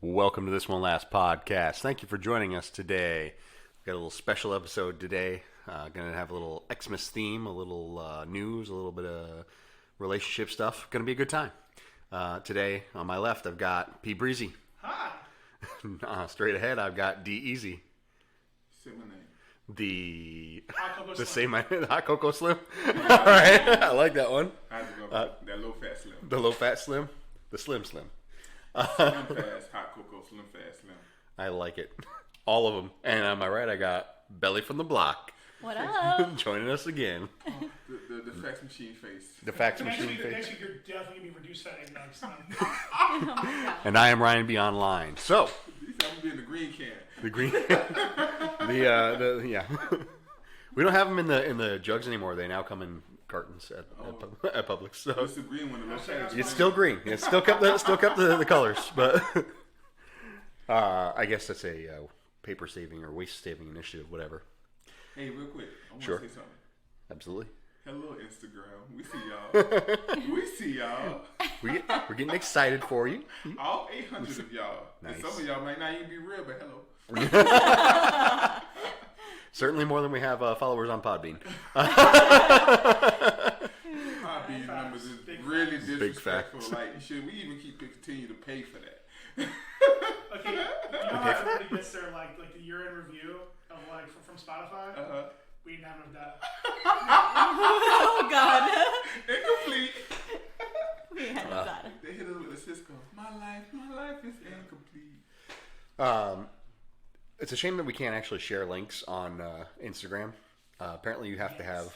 Welcome to this one last podcast. Thank you for joining us today. We've got a little special episode today. Going to have a little Xmas theme, a little news, a little bit of relationship stuff. Going to be a good time. Today, on my left, I've got P. Breezy. Hi. Straight ahead, I've got D. Easy. Say my name. The Slim. Hot Cocoa Slim. All right, I like that one. I had to go that low fat slim. The low fat Slim, the Slim. Slim fast, hot cocoa, slim fast, slim. I like it. All of them. And on my right, I got Belly from the Block. What up? Joining us again. Oh, the fax machine face. The fax machine Next face. week you're definitely going to be reduced fat eggnog son. Oh my God. And I am Ryan B. Online. So, You said I'm going to be in the green can. the green, yeah. We don't have them in the jugs anymore. They now come in cartons at Publix. So It's the green one. The low fat. it's still green. It's still kept the colors, but I guess that's a paper saving or waste saving initiative, whatever. Hey, real quick. I want Sure. to say something. Absolutely. Hello, Instagram. We see y'all. We see y'all. We're getting excited for you. All 800 of y'all. Nice. And some of y'all might not even be real, but hello. Certainly more than we have followers on Podbean. These numbers is really disrespectful. facts. Like, should we even continue to pay for that? Okay, you know how everybody gets their like the year-end review of like from Spotify? We didn't have enough data. Oh God. Incomplete. We had that. They hit us with the Cisco. My life is incomplete. It's a shame that we can't actually share links on Instagram. Apparently, you have to have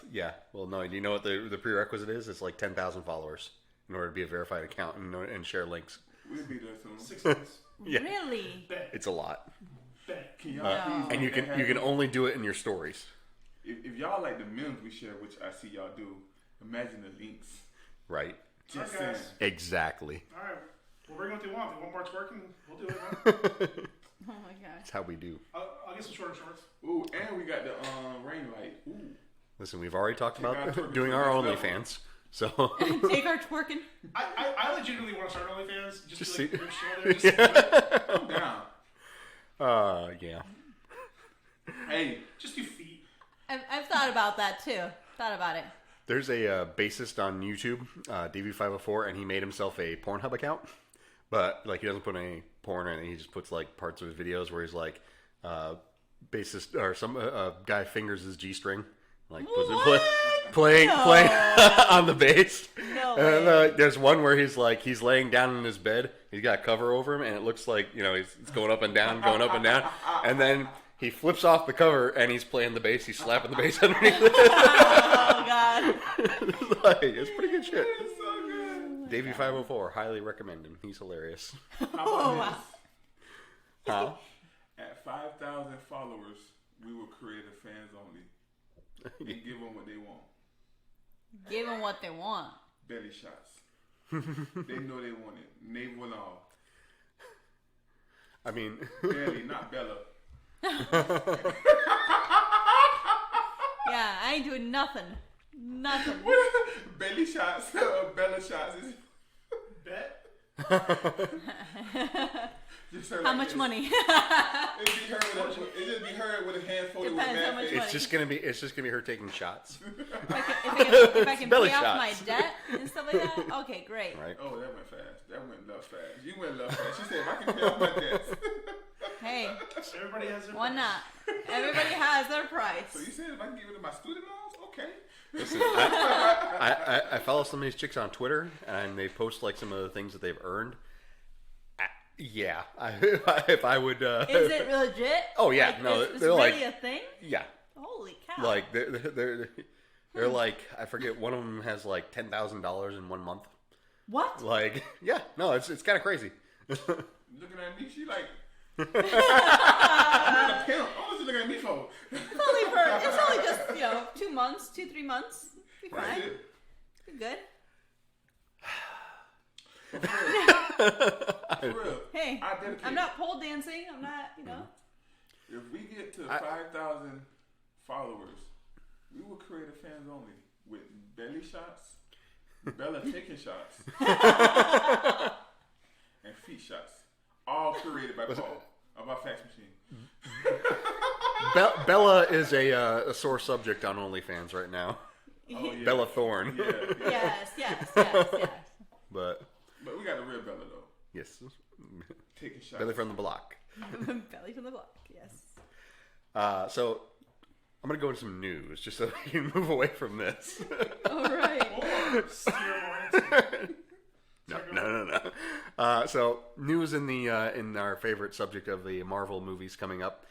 Well, no. Do you know what the prerequisite is? It's like 10,000 followers in order to be a verified account and share links. We'll be there soon. 6 months. Yeah, Really? Bet. it's a lot, Bet. Can y'all No. please and you make that can happen? only do it in your stories. If y'all like the memes we share, which I see y'all do, imagine the links. Right. Just Alright, saying. guys. Exactly. All right. We'll bring what they want. If they want more twerking, we'll do it, man. Oh my God. That's how we do. I'll get some shorter shorts. Ooh, and we got the rain light. Ooh. Listen, we've already talked Take our about twerking doing to our the next OnlyFans. So Take our twerking. I legitimately want to start OnlyFans. Just Just see- to like, show there. Just I'm down. yeah. Hey, just do feet. I've thought about that too. Thought about it. There's a bassist on YouTube, DV504, and he made himself a Pornhub account. But like he doesn't put any porn or anything. He just puts like parts of his videos where he's like, bassist or some guy fingers his G-string, like puts it playing on the bass. No And way. there's one where he's laying down in his bed. He's got a cover over him, and it looks like it's going up and down, and then he flips off the cover and he's playing the bass. He's slapping the bass underneath it. Oh God. It's pretty good shit. it's so good. Davey 504, highly recommend him. He's hilarious. How about Oh this? wow. How? At 5,000 followers, we will create a fans only and give them what they want. Give them what they want. Belly shots. They know they want it. Navel and all. I mean, Belly, not Bella. Yeah, I ain't doing nothing. Nothing. Belly shots, Bella shots. Bet. Just her How like much this. money? It just be her with a hand folded with a Depends how mad much face. money. it's just gonna be her taking shots, if I can Belly pay off shots. my debt and stuff like that, okay, great. right? Oh, that went fast. That went love fast. You went love fast. She said, if I can pay off my debts. Hey, Everybody has their why price. not? Everybody has their So price. you said if I can get rid of my student loans? Okay. Listen, I follow some of these chicks on Twitter, and they post like some of the things that they've earned. Yeah, if I would. Is it legit? Oh, yeah, Like, no, it's they're really like- a thing. Yeah, Holy cow! like they're like, I forget, one of them has like $10,000 in 1 month. What? Like, yeah, no, it's kind of crazy. Looking at me, she like, I'm not a pimp. What was you looking at me for? It's only just 2 months, 2-3 months. Be fine. That's it. Be good. For real. Hey, I dedicate. I'm not pole dancing. I'm not, If we get to 5,000 followers, we will create a fans only with belly shots, Bella taking shots, and feet shots. All created by Paul. About Fax Machine. Bella is a sore subject on OnlyFans right now. Oh, yeah. Bella Thorne. Yeah. Yes. But we got the real Bella, though. yes. Taking shots. Belly from the block. Belly from the block. Yes. So I'm going to go into some news just so we can move away from this. All right. Or steer more into No. So news in our favorite subject of the Marvel movies coming up.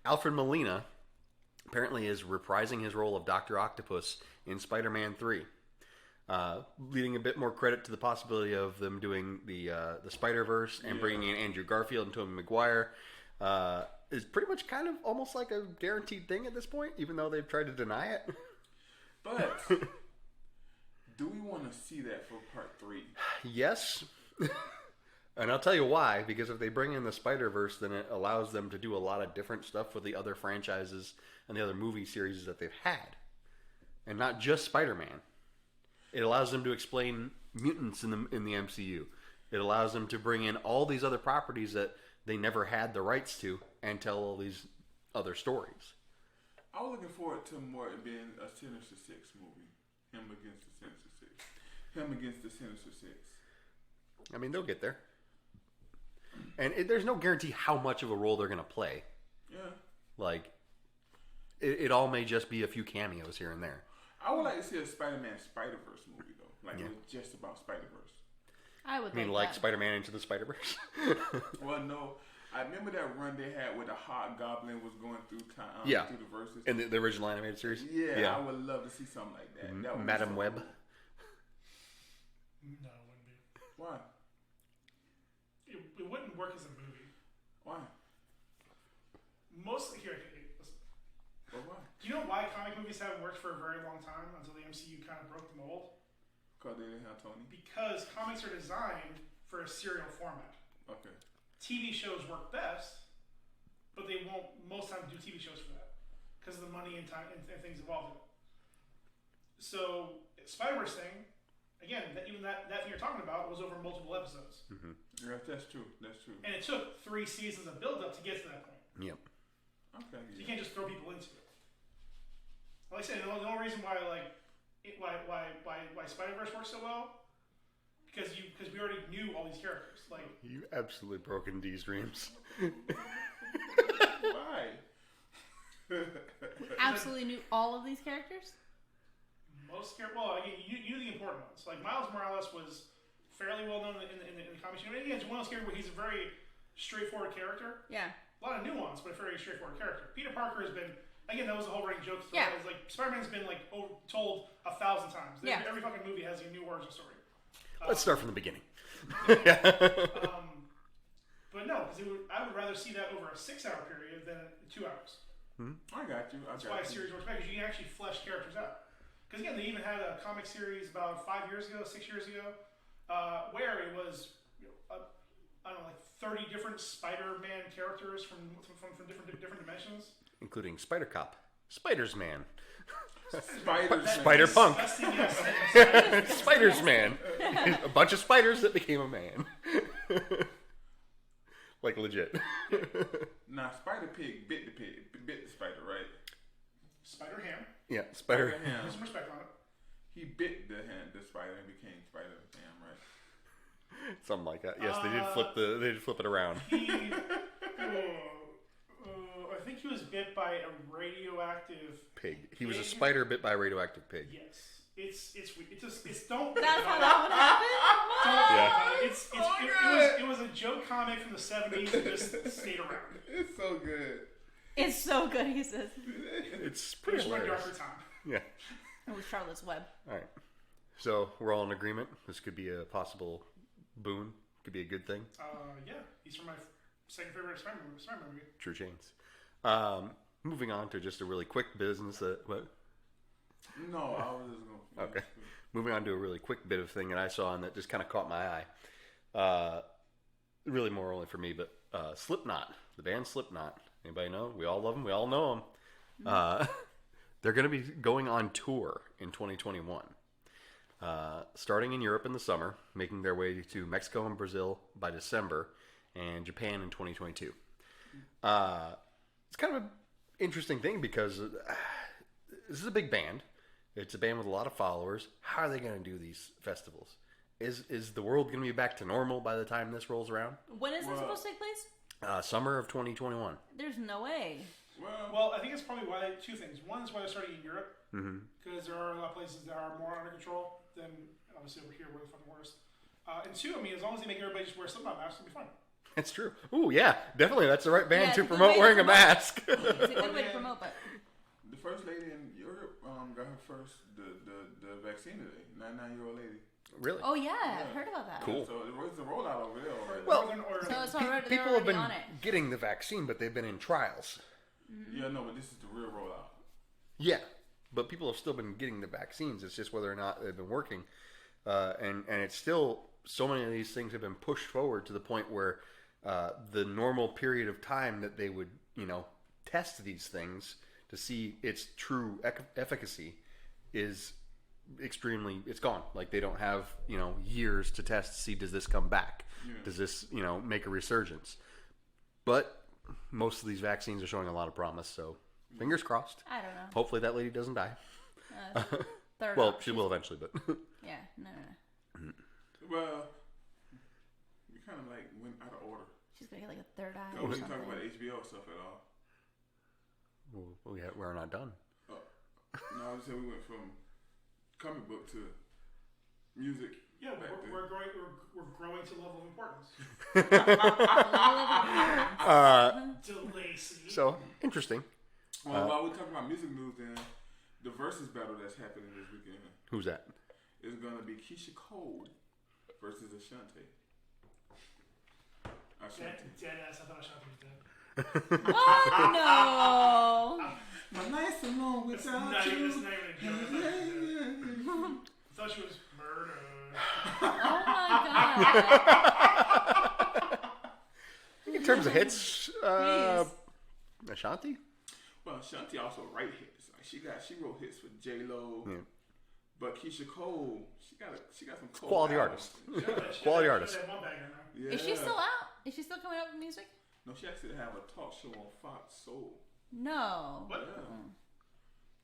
Alfred Molina apparently is reprising his role of Dr. Octopus in Spider-Man 3. Leading a bit more credit to the possibility of them doing the Spider-Verse and bringing in Andrew Garfield and Tobey Maguire. Is pretty much kind of almost like a guaranteed thing at this point, even though they've tried to deny it. But do we want to see that for part 3? Yes. And I'll tell you why. Because if they bring in the Spider-Verse, then it allows them to do a lot of different stuff with the other franchises and the other movie series that they've had. And not just Spider-Man. It allows them to explain mutants in the MCU. It allows them to bring in all these other properties that they never had the rights to and tell all these other stories. I was looking forward to more being a Sinister Six movie. Him against the Sinister Six. Him against the Sinister Six. I mean, they'll get there. And there's no guarantee how much of a role they're going to play. Yeah. Like, it all may just be a few cameos here and there. I would like to see a Spider-Man Spider-Verse movie, though. Like, it was just about Spider-Verse. I would I mean, like Spider-Man Into the Spider-Verse? Well, no. I remember that run they had where the Hobgoblin was going through time, through the verses. In the original animated series? Yeah, I would love to see something like that. That would Madam be so Web? cool. No, it wouldn't be. Why? It wouldn't work as a movie. Why? Mostly here. Listen. But why? Do you know why comic movies haven't worked for a very long time until the MCU kind of broke the mold? Because they didn't have Tony. Because comics are designed for a serial format. Okay. TV shows work best, but they won't most times do TV shows for that because of the money and time and things involved in it. So Spider-Verse thing, again, that thing you're talking about was over multiple episodes. Mm-hmm. Yeah, that's true. That's true. And it took 3 seasons of build-up to get to that point. Yep. Okay. So you can't just throw people into it. Like I said, the only reason why Spider-Verse works so well because we already knew all these characters. Like You absolutely broken D's dreams. Why? Absolutely knew all of these characters? You knew the important ones. Like Miles Morales was fairly well known in the comics. Again, it's one of those characters where he's a very straightforward character. Yeah. A lot of nuance, but a very straightforward character. Peter Parker has been, again, that was the whole running joke. Yeah. It's like Spider-Man's been like told 1,000 times. Yeah. Every fucking movie has a new origin story. Let's start from the beginning. But no, because I would rather see that over a 6-hour period than 2 hours. I got you. That's why a series works better, because you can actually flesh characters out. Because again, they even had a comic series about 6 years ago, where it was, I don't know, like 30 different Spider-Man characters from different dimensions, Including Spider-Cop, Spiders-Man, Spider-Man. Spider-Punk, Disgusting, yes. Spiders-Man. A bunch of spiders that became a man. Like legit. Nah, Spider-Pig bit the spider, right? Spider-Ham. Yeah, Spider. Put some respect on it. He bit the spider and became Spider-Ham, right? Something like that. Yes, they did flip it around. I think he was bit by a radioactive Pig. He was a spider bit by a radioactive pig. Yes. It's don't. That's how that would happen? Yeah. It was a joke comic from the 70s that just stayed around. It's so good. It's so good, he says. It's It pretty was from a hilarious. darker time. Yeah. It was Charlotte's Web. All right. So we're all in agreement. This could be a possible boon. Could be a good thing. Yeah, he's from my second favorite Spider-Man movie. True chains. Moving on to just a really quick business. What? No, I was just going to... Okay. Moving on to a really quick bit of thing that I saw and that just kind of caught my eye. Really more only for me, but Slipknot, the band Slipknot. Anybody know? We all love them. We all know them. They're going to be going on tour in 2021. Starting in Europe in the summer, making their way to Mexico and Brazil by December, and Japan in 2022. It's kind of an interesting thing because this is a big band. It's a band with a lot of followers. How are they going to do these festivals? Is the world going to be back to normal by the time this rolls around? When is this supposed to take place? Summer of 2021. There's no way. Well, I think it's probably why two things. One is why they're starting in Europe, because there are a lot of places that are more under control than obviously over here, we're the fucking worst. And two, I mean, as long as they make everybody just wear Slipknot masks, it'll be fine. That's true. Ooh, yeah, definitely. That's the right band to it's a good promote way to wearing a promote. mask. It's a good way to promote, but The first lady in Europe got her first the vaccine today. 99-year-old lady. Really? oh yeah, I've heard about that. Cool. So it's a rollout over there already. Well, So it's already, they're People have already been on it. getting the vaccine, but they've been in trials. Yeah, no, but this is the real rollout. Yeah, but people have still been getting the vaccines. It's just whether or not they've been working, and it's still so many of these things have been pushed forward to the point where the normal period of time that they would test these things to see its true efficacy is extremely. It's gone. Like they don't have years to test to see does this come back, does this make a resurgence, but most of these vaccines are showing a lot of promise. So fingers crossed. I don't know. Hopefully that lady doesn't die. Third Well, option. she will eventually, but Yeah, no. Well, you kind of like went out of order. She's gonna get like a third eye No, or we didn't something. talk about HBO stuff at all. we're not done. No, I just said we went from comic book to music. Yeah, we're growing to level of importance. DeLacy. So interesting. Well, while we talk about music news, then the versus battle that's happening this weekend Who's that? is going to be Keisha Cole versus Ashanti. Dead ass. I thought Ashanti was dead. What? No. My nights alone It's without not even you. a joke. I thought she was murdered. Oh my god. In terms of hits, Please. Ashanti. Well, Ashanti also write hits. Like she wrote hits for J Lo. Yeah. But Keisha Cole, she got some cool Quality albums. artist. Quality artist. That one banger now. Yeah. Is she still out? Is she still coming out with music? No, she actually have a talk show on Fox Soul. No. What? Yeah.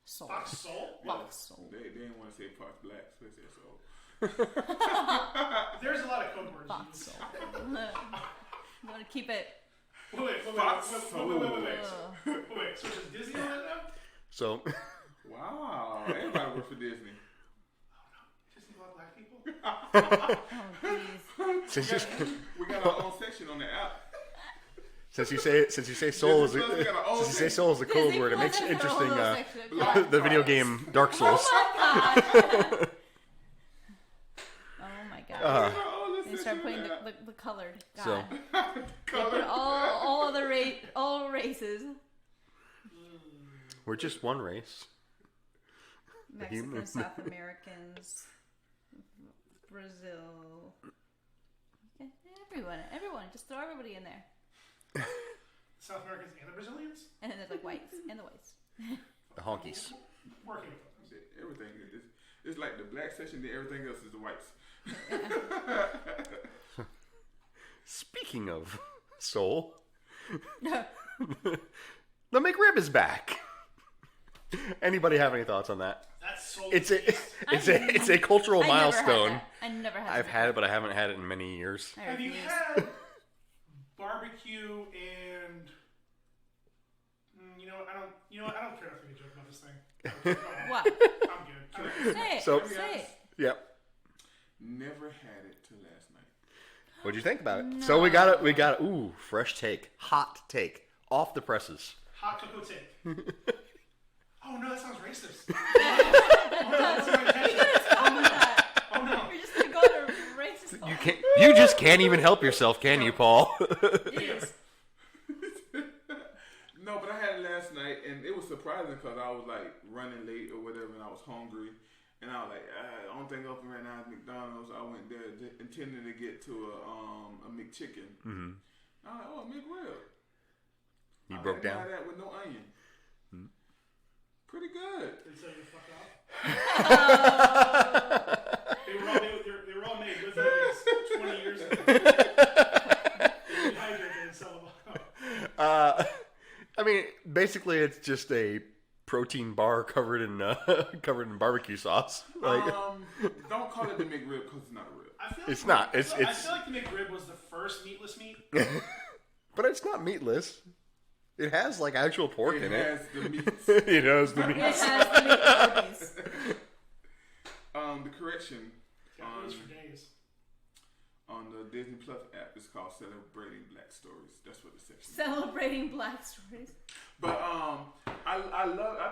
Soul. Fox Soul? Fox Soul. They didn't want to say Fox Black, so they said Soul. There's a lot of code words. Fox Soul. You want to keep it. Wait. Fox Wait. Soul. Wait, so is Disney on it now? So Wow, everybody works for Disney. Disney about black people? Oh, please. We got our own section on the app. since you say soul is Disney Plus, we got our own since you say soul is a code Disney word, it Plus makes it has their own interesting. little section. The video game Dark Souls. Oh my god. They start putting the colored. God. So They put all other all races. we're just one race. Mexicans, South Americans, Brazil. Okay, everyone. Just throw everybody in there. South Americans and the Brazilians? And then there's like whites and the whites. The honkies. Working with them. Everything is it's like the black section, then everything else is the whites. Speaking of soul, the McRib is back. Anybody have any thoughts on that? That's so. It's a cultural milestone. I never had I've had it, but I haven't had it in many years. I Have you refuse. had barbecue and? I don't care if we can joke about this thing. What? I'm good. Say it. So- Say it. Yep. Never had it till last night. What'd you think about it? So we got it. Ooh, fresh take, hot take, off the presses. Hot cocoa take. Oh no, that sounds racist. Oh no. You're just gonna go to racist. You just can't even help yourself, can you, Paul? Yes. No, but I had it last night, and it was surprising because I was like running late or whatever, and I was hungry, and I was like, the only thing open right now is McDonald's. I went there intending to get to a McChicken. Mm-hmm. I was like, oh, McRib. You broke down. I had that with no onion. Pretty good. They tell you to fuck off. They were all made with onions 20 years ago. How basically, it's just a protein bar covered in barbecue sauce. Like, don't call it the McRib because it's not a rib. I feel like it's not. I feel like the McRib was the first meatless meat. But it's not meatless. It has like actual pork in it. It has the meats. It has the It meats. has the meat orgies. The correction Got those for days. on the Disney Plus app is called Celebrating Black Stories. That's what the section is. Celebrating Black stories. But I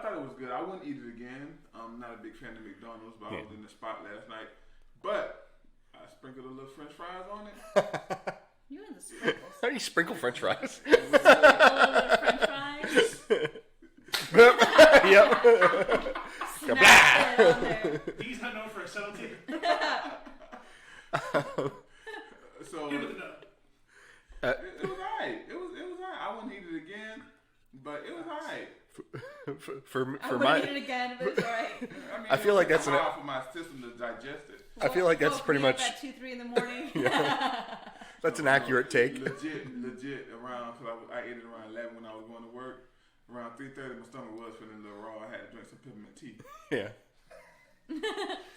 thought it was good. I wouldn't eat it again. I'm not a big fan of McDonald's, but I was in the spot last night. But I sprinkled a little French fries on it. You and the sprinkles. How do you sprinkle French fries? A little bit of French fries. Yep. Snap it on there. He's not known for his subtlety. So Give it the nut. it was alright. It was alright. I wouldn't eat it again, but it was alright. For I wouldn't my, eat it again, but it's alright. I feel like that's hard for my system to digest it. I feel like that's Woke pretty me up much at 2-3 in the morning. that's an accurate take. Legit around because I ate it around 11 when I was going to work. Around 3:30, my stomach was feeling a little raw. I had to drink some peppermint tea. Yeah,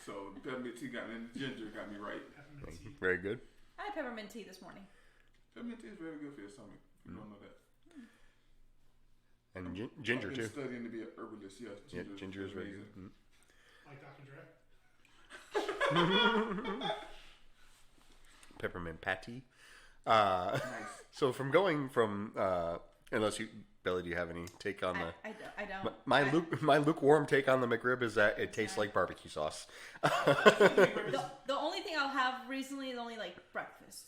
So the peppermint tea got me, and the ginger got me right. Peppermint tea. very good. I had peppermint tea this morning. Peppermint tea is very good for your stomach. If you don't know that. And ginger I've been too. studying to be an herbalist. Yes, Yeah, ginger is very good. Like Dr. Dre. Peppermint patty. Nice. So from going from unless you, Belly, do you have any take on the? I don't. My lukewarm take on the McRib is that it tastes like barbecue sauce. The only thing I'll have recently is only like breakfast.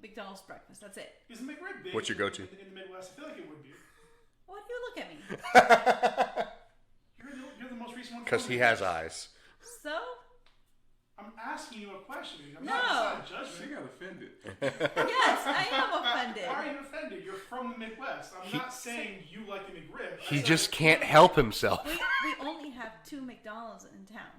McDonald's breakfast. That's it. Is McRib big? What's your go-to? In the Midwest? I feel like it would be. Why do you look at me? You're the most recent one. Because he has eyes. So? I'm asking you a question. I'm No. not She judgment. got offended. Yes, I am offended. Why are you offended? You're from the Midwest. I'm not saying you like the McRib. He just can't help himself. We only have 2 McDonald's in town.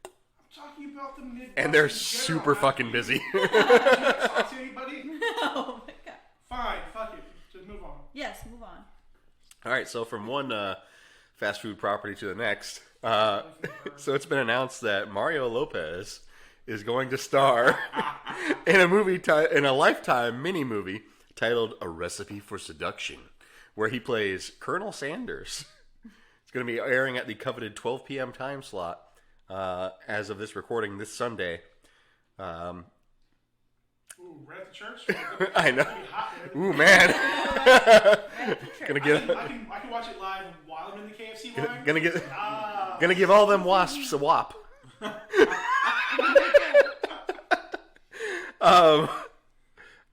I'm talking about the Midwest. And they're in general. super fucking busy. Talk to anybody? Oh my god. Fine, fuck it. Just move on. Yes, move on. All right, so from one fast food property to the next, so it's been announced that Mario Lopez is going to star in a movie in a Lifetime mini movie titled "A Recipe for Seduction," where he plays Colonel Sanders. It's going to be airing at the coveted 12 p.m. time slot as of this recording this Sunday. Ooh, right at the church? I know. It's gonna be hot there. Ooh, man. Gonna I get. can watch it live while I'm in the KFC line. Gonna give all them wasps a whop.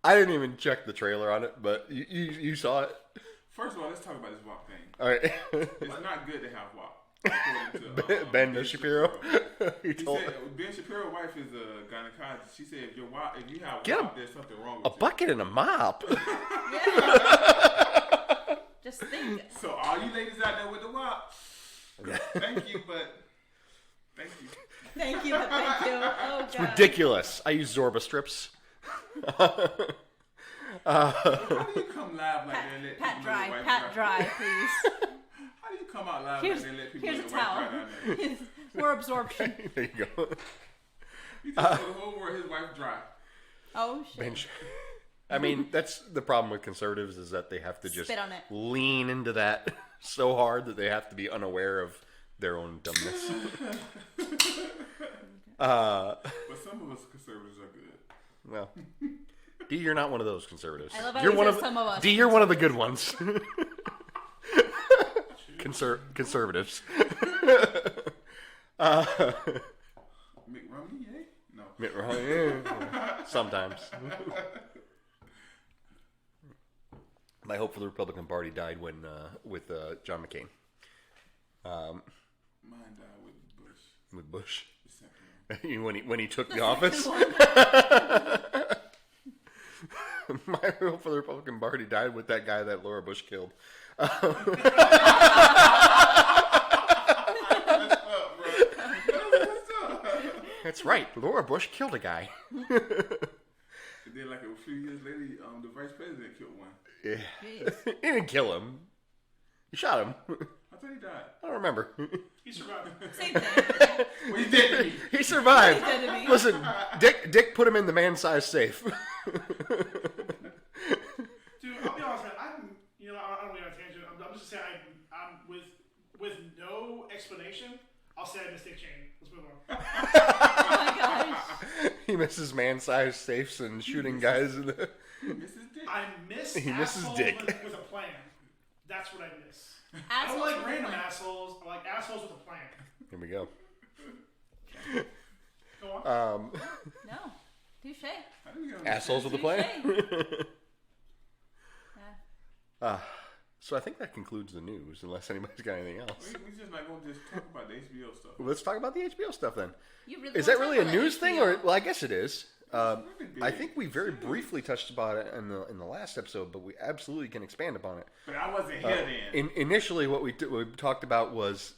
I didn't even check the trailer on it, but you saw it. First of all, let's talk about this WAP thing. All right. It's not good to have WAP. according to, Ben Shapiro. He He told said Ben Shapiro's wife is a gynecologist. She said if you have Get WAP, there's something wrong with a bucket and a mop. Yeah. Just think. you. So all you ladies out there with the WAP, thank you, but thank you. Thank you, but thank you. Oh god. Ridiculous. I use Zorba strips. How do you come live like that and let Pat people know your dry. wife Pat dry, please. How do you come out live Here's, like that and let people here's know a your wife towel. dry down there? More absorption. There you go. He just told the whole world his wife dry. Oh shit. Ben Sh- I mean, that's the problem with conservatives is that they have to just Spit on it. lean into that so hard that they have to be unaware of their own dumbness. But some of us conservatives are good. Well, D, you're not one of those conservatives. I love how You're he one says of some of us. D, you're one of the good ones. Conservatives. Mitt Romney, eh? No. Mitt Romney, yeah. Sometimes. My hope for the Republican Party died when with John McCain. Mine died with Bush. With Bush. The second one. when he took the office. My hope for the Republican Party died with that guy that Laura Bush killed. That's right. Laura Bush killed a guy. And then, like a few years later, the vice president killed one. Yeah. Jeez. He didn't kill him. You shot him. I thought he died. I don't remember. He survived. Same thing. Well, he did to me. He survived. He did to me. Listen, Dick put him in the man-sized safe. Dude, I'll be honest, man. I don't get on a tangent. I'm just saying, I'm with no explanation. I'll say I missed Dick Cheney. Let's move on. Oh my gosh. He misses man-sized safes and shooting guys in the... Mrs. Dick. I miss He misses assholes Dick. with a plan. That's what I miss. I Assholes don't like with a random plan. assholes. I like assholes with a plan. Here we go. Go on. No. Touche. I didn't get on Assholes with a plan. Yeah. So I think that concludes the news, unless anybody's got anything else. We just not going to just talk about the HBO stuff. Let's talk about the HBO stuff then. You really Is wanna that really talk a about news thing, HBO? or well, I guess it is. really big. I think we very briefly touched about it in the last episode, but we absolutely can expand upon it. But I wasn't here then. Initially, what we talked about was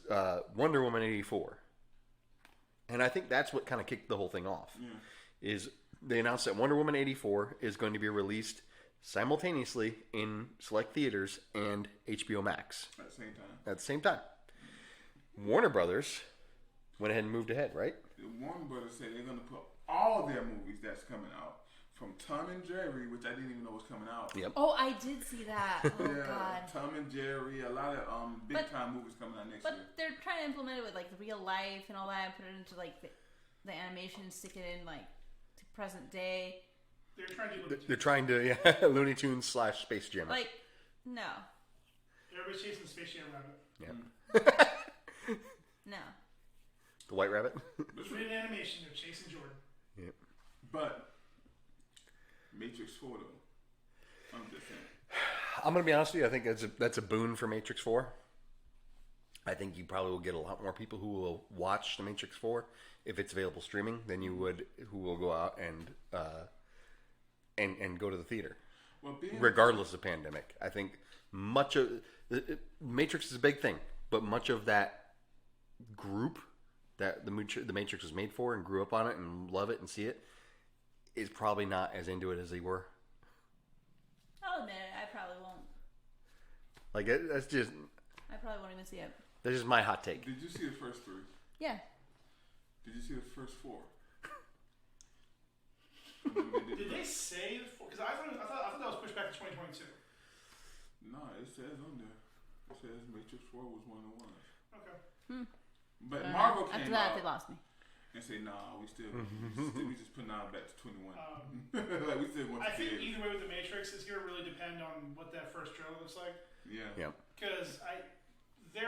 Wonder Woman 84, and I think that's what kind of kicked the whole thing off. Yeah. Is they announced that Wonder Woman 84 is going to be released simultaneously in select theaters and HBO Max At the same time. at the same time. Warner Brothers went ahead and moved ahead, right? The Warner Brothers said they're going to put all their movies that's coming out, from Tom and Jerry, which I didn't even know was coming out. Yep. Oh, I did see that. Oh Yeah, god. Tom and Jerry, a lot of big time movies coming out next But year. they're trying to implement it with like the real life and all that, and put it into like the animation, and stick it in like to present day. They're trying to do They're trying to Looney Tunes / Space Jam. Like, no, Everybody's chasing the Space Jam rabbit. Yeah. no. The White Rabbit. It's in animation. They're chasing Jordan. Yep. But Matrix 4 though, I'm just saying. I'm gonna be honest with you. I think that's a boon for Matrix 4. I think you probably will get a lot more people who will watch the Matrix 4 if it's available streaming than you would who will go out and go to the theater, Well, being regardless of pandemic. I think much of Matrix is a big thing, but much of that group that the Matrix was made for and grew up on it and love it and see it is probably not as into it as they were. I'll admit it. I probably won't. Like I probably won't even see it. that's just my hot take. Did you see the first 3? Yeah. Did you see the first 4? Did they say the? Because I thought that was pushed back to 2022. No, it says on there. It says Matrix 4 was one of the ones. Okay. But Marvel After came that, out they lost me. and said, "Nah, we just putting out back to 21. Like we still want I to think see it." either way with the Matrix, it's gonna really depend on what that first trailer looks like. Yeah. Yeah. Because I think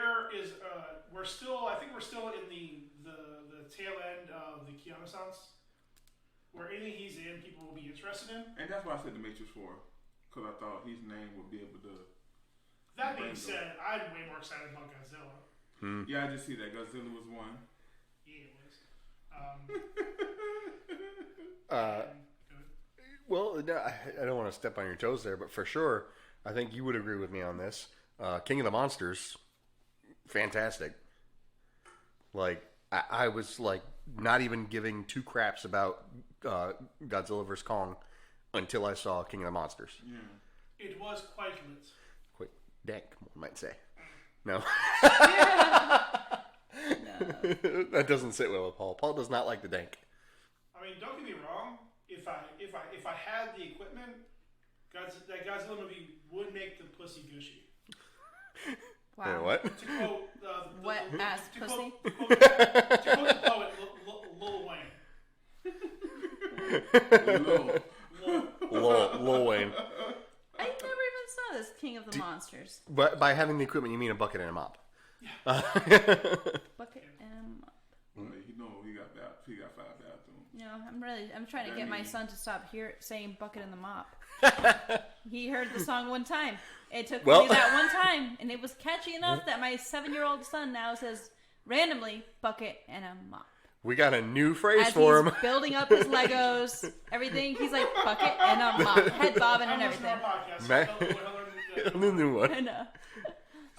we're still in the tail end of the Keanu Sans, where anything he's in, people will be interested in. And that's why I said the Matrix 4, because I thought his name would be able to. That being said, I'm way more excited about Godzilla. Yeah, I just see that Godzilla was one. Yeah, it was. Well, no, I don't want to step on your toes there, but for sure, I think you would agree with me on this. King of the Monsters, fantastic. Like, I was like not even giving 2 craps about Godzilla vs. Kong until I saw King of the Monsters. Yeah. It was quite lit. Quick dank, one might say. No. That doesn't sit well with Paul. Paul does not like the dank. I mean, don't get me wrong. If I had the equipment, that Godzilla movie would make the pussy gushy. Wow. Yeah, what? To quote Wet ass pussy. To quote the poet Lil Wayne. Lil Wayne. I never even saw this King of the Monsters. But by having the equipment, you mean a bucket and a mop. Bucket and mop. He got 5 bathrooms. No, I'm trying to get my son to stop saying bucket and the mop. He heard the song one time. It took me that one time, and it was catchy enough that my 7-year-old son now says randomly bucket and a mop. We got a new phrase As for he's him. building up his Legos, everything, he's like bucket and a mop, head bobbing and everything. The new one. I know.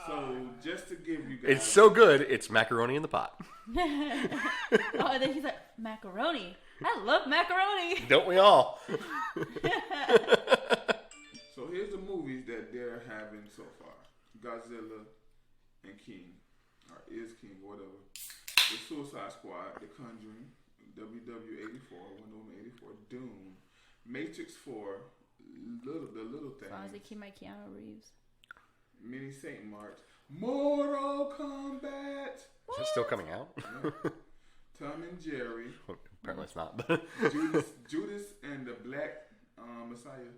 So just to give you guys, It's so good, it's macaroni in the pot. Oh, and then he's like, macaroni. I love macaroni. Don't we all? So here's the movies that they're having so far: Godzilla, and King, or is King, whatever. The Suicide Squad, The Conjuring, WW84, Wonder Woman 84, Doom, Matrix 4, The Little Things. As long as they keep my Keanu Reeves. Mini Saint March, Mortal Kombat. Is it still coming out? Tom and Jerry. Apparently it's not. Judas and the Black Messiah.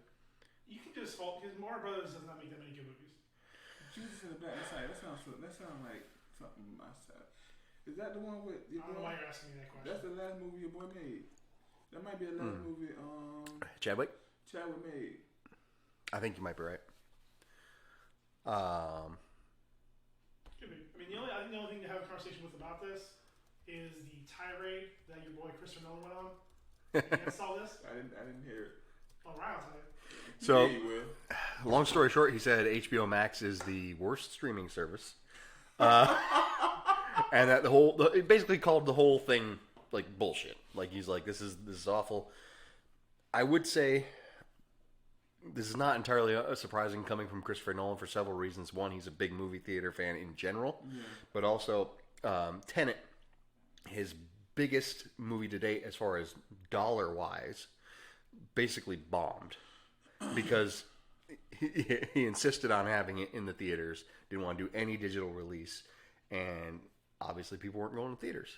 You can just fault because Warner Brothers does not make that many good movies. Judas and the Black Messiah. That sounds like something I said. Is that the one with your I don't know boy? why you're asking me that question. That's the last movie your boy made. That might be the last movie Chadwick? Chadwick made. I think you might be right. Could be. I mean, I think the only thing to have a conversation with about this is the tirade that your boy Christopher Nolan went on against all this. I didn't hear it. Oh, Ryan will tell you. So, Yeah, you will. long story short, he said HBO Max is the worst streaming service. And that it basically called the whole thing like bullshit. Like he's like, this is awful. I would say this is not entirely surprising coming from Christopher Nolan for several reasons. One, he's a big movie theater fan in general, but also Tenet, his biggest movie to date as far as dollar wise, basically bombed because he insisted on having it in the theaters, didn't want to do any digital release, and obviously people weren't going to theaters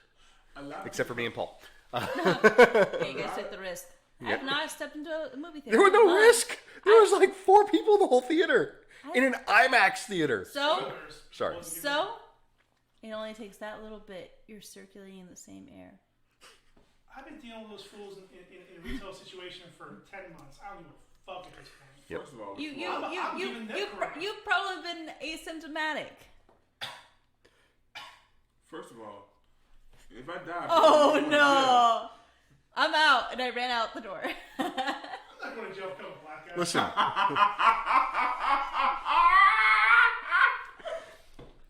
except for me and Paul. Yeah, you guys took the risk. Yep. I've not stepped into a movie theater. There was no But risk. There was like 4 people in the whole theater in an IMAX theater. So Sorry. it only takes that little bit. You're circulating the same air. I've been dealing with those fools in a retail situation for 10 months. I don't give a fuck at this point. Yep. First of all, You've probably been asymptomatic. First of all, if I die, Oh I'm going to no! I'm out, and I ran out the door. I'm not going to jail for a black guy. Listen.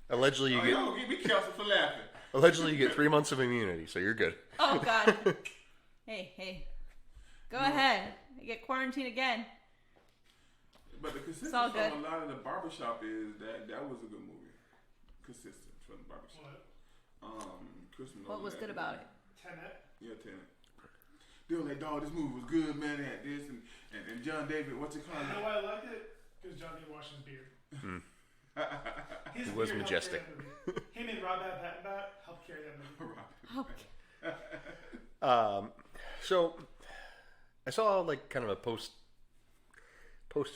Allegedly, you jail. Give me counsel for laughing. Allegedly, you get 3 months of immunity, so you're good. Oh God! Hey, go ahead. I get quarantined again. But the consistency all from good. a lot of the barbershop is that was a good movie. Consistent from the barbershop. What? Christmas. What was good about it? Tenet. Yeah, Tenet. They were like, dog, this movie was good, man. They had this and John David, what's it called? You know why I liked it? Because John David washed his beard. His It was beard helped majestic. carry that movie. Him and Rob Battenbat helped carry that movie. Okay. So, I saw like kind of a post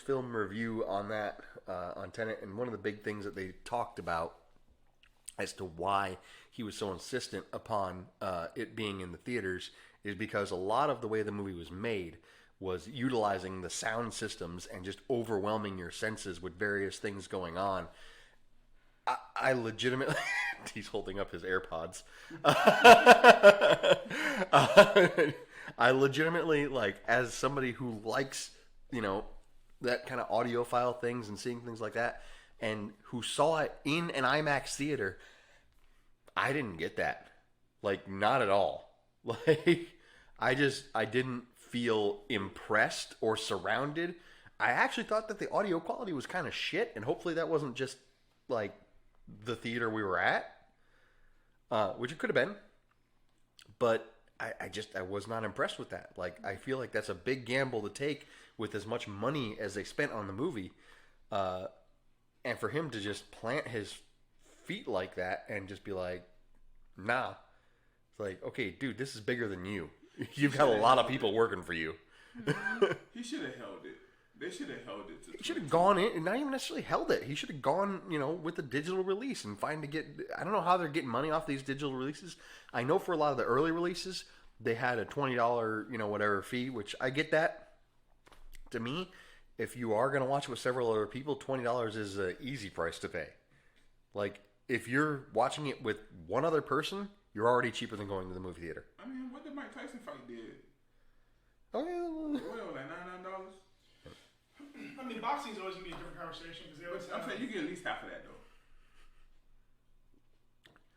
film review on that on Tenet, and one of the big things that they talked about as to why he was so insistent upon it being in the theaters is because a lot of the way the movie was made was utilizing the sound systems and just overwhelming your senses with various things going on. I legitimately... He's holding up his AirPods. I legitimately, like, as somebody who likes, that kind of audiophile things and seeing things like that, and who saw it in an IMAX theater, I didn't get that. Like, not at all. Like, I didn't feel impressed or surrounded. I actually thought that the audio quality was kind of shit, and hopefully that wasn't just, like, the theater we were at, which it could have been. But I was not impressed with that. Like, I feel like that's a big gamble to take with as much money as they spent on the movie. And for him to just plant his feet like that and just be like, nah. It's like, okay, dude, this is bigger than you. You've got a lot of people working for you. He should have held it. They should have held it. He should have gone in, and not even necessarily held it. He should have gone, with the digital release and I don't know how they're getting money off these digital releases. I know for a lot of the early releases, they had a $20, whatever fee, which I get that. To me, if you are going to watch it with several other people, $20 is an easy price to pay. Like, if you're watching it with one other person, you're already cheaper than going to the movie theater. I mean, what the Mike Tyson fight did? Oh, yeah. What, like $99? I mean, boxing's always going to be a different conversation because they always I'm saying you get at least half of that, though.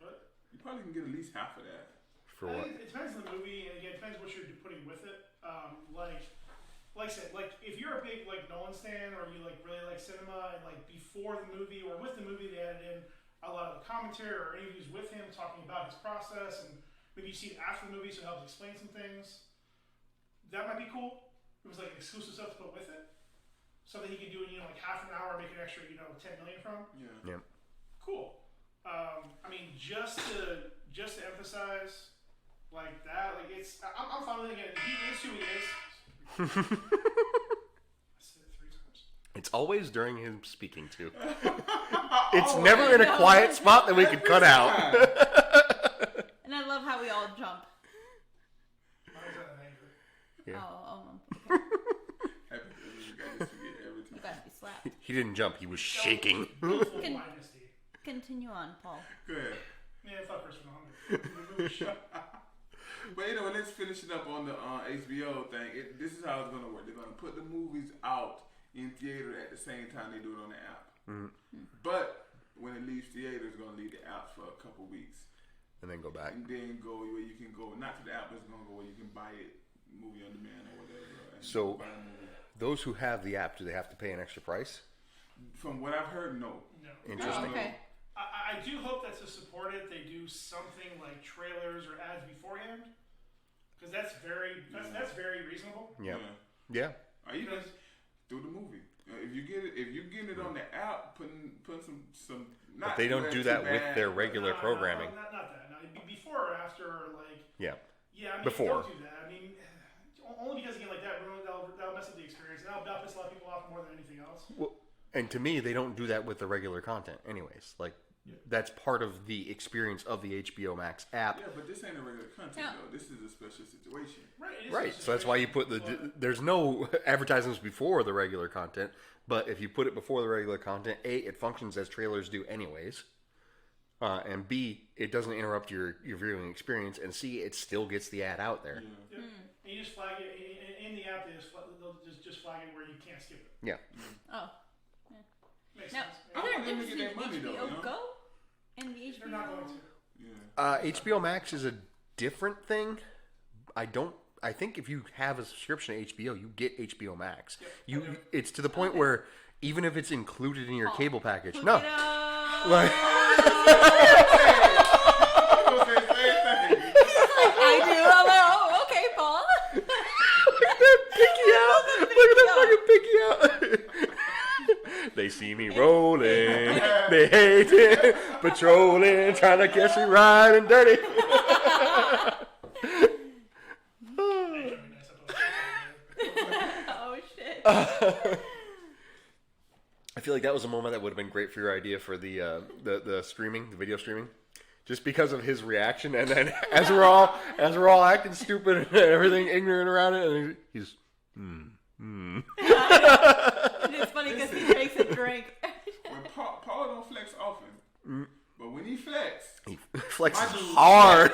What? You probably can get at least half of that. For what? It depends on the movie, and again, it depends what you're putting with it. Like I said, like if you're a big Nolan stan or you really like cinema, and before the movie or with the movie they added in a lot of the commentary or interviews with him talking about his process, and maybe you see it after the movie, so it helps explain some things. That might be cool. It was like exclusive stuff to put with it, something he could do in like half an hour, make an extra $10 million from. Yeah. Cool. I mean, just to emphasize like that, like I'm fine with it. Again, he is who he is. I said it 3 times. It's always during him speaking too. It's never in a quiet spot that we could cut out. And I love how we all jump. Mine's out of anger. Yeah. Okay. You gotta be slapped. He didn't jump. He was shaking. Full dynasty. Continue on, Paul. Go ahead. Man, fuck Chris Nolan. But let's finish it up on the HBO thing. This is how it's going to work. They're going to put the movies out in theater at the same time they do it on the app. Mm-hmm. But when it leaves theater, it's going to leave the app for a couple weeks. And then go back. And then go where you can go, not to the app, but it's going to go where you can buy it, movie on demand or whatever. So, those who have the app, do they have to pay an extra price? From what I've heard, no. Interesting. Oh, okay. I do hope that to support it, they do something like trailers or ads beforehand, because that's very reasonable. Yeah. Or even through the movie. If you get it on the app, putting some. But they don't do that with their regular programming. Not that. Now, before or after, like. Yeah. Yeah. I mean, Before. Don't do that. I mean, only because again, like that'll mess up the experience, and that'll piss a lot of people off more than anything else. Well, and to me, they don't do that with the regular content, anyways. Like, that's part of the experience of the HBO Max app. Yeah, but this ain't a regular content though. This is a special situation. Right. So that's why you put there's no advertisements before the regular content, but if you put it before the regular content, A, it functions as trailers do anyways, and B, it doesn't interrupt your viewing experience, and C, it still gets the ad out there. Yeah. And you just flag it in the app. They'll just flag it where you can't skip it. Yeah. Oh. Makes Now, sense. is there a want them to difference get between their money, HBO though, Go and the HBO? They're not going to. HBO Max is a different thing. I think if you have a subscription to HBO, you get HBO Max. It's to the point where even if it's included in your cable package, no. Like, I do. I'm like, oh, okay, Paul. Look at that fucking picky out. They see me rolling. They hate it. Patrolling, trying to catch me riding dirty. Oh, shit. I feel like that was a moment that would have been great for your idea for the streaming, the video streaming. Just because of his reaction, and then as we're all acting stupid and everything ignorant around it, and he's It's funny because he takes a drink. When Paul don't flex often, but when he he flexes My dude hard.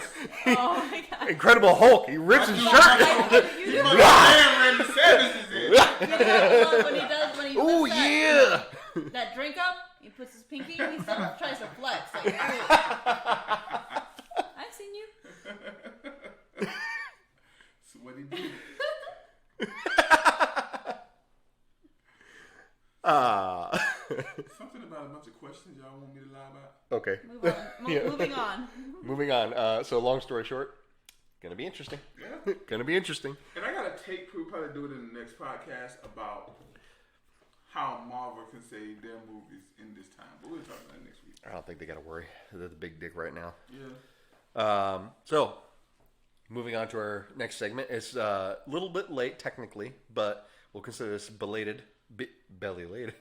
Oh my god. Incredible Hulk. He rips his shirt. You know Randy Savage is in. when he Oh lifts yeah. that drink up, he puts his pinky, he still tries to flex. Like, I've seen you. So what he do? Something about a bunch of questions y'all want me to lie about? Okay. Moving on. Moving on. So long story short, gonna be interesting. Yeah. Gonna be interesting. And I got a tape, we'll probably do it in the next podcast, about how Marvel can save their movies in this time. But we'll talk about it next week. I don't think they gotta worry. They're the big dick right now. Yeah. So moving on to our next segment. It's a little bit late technically, but we'll consider this belated. Belly-lated.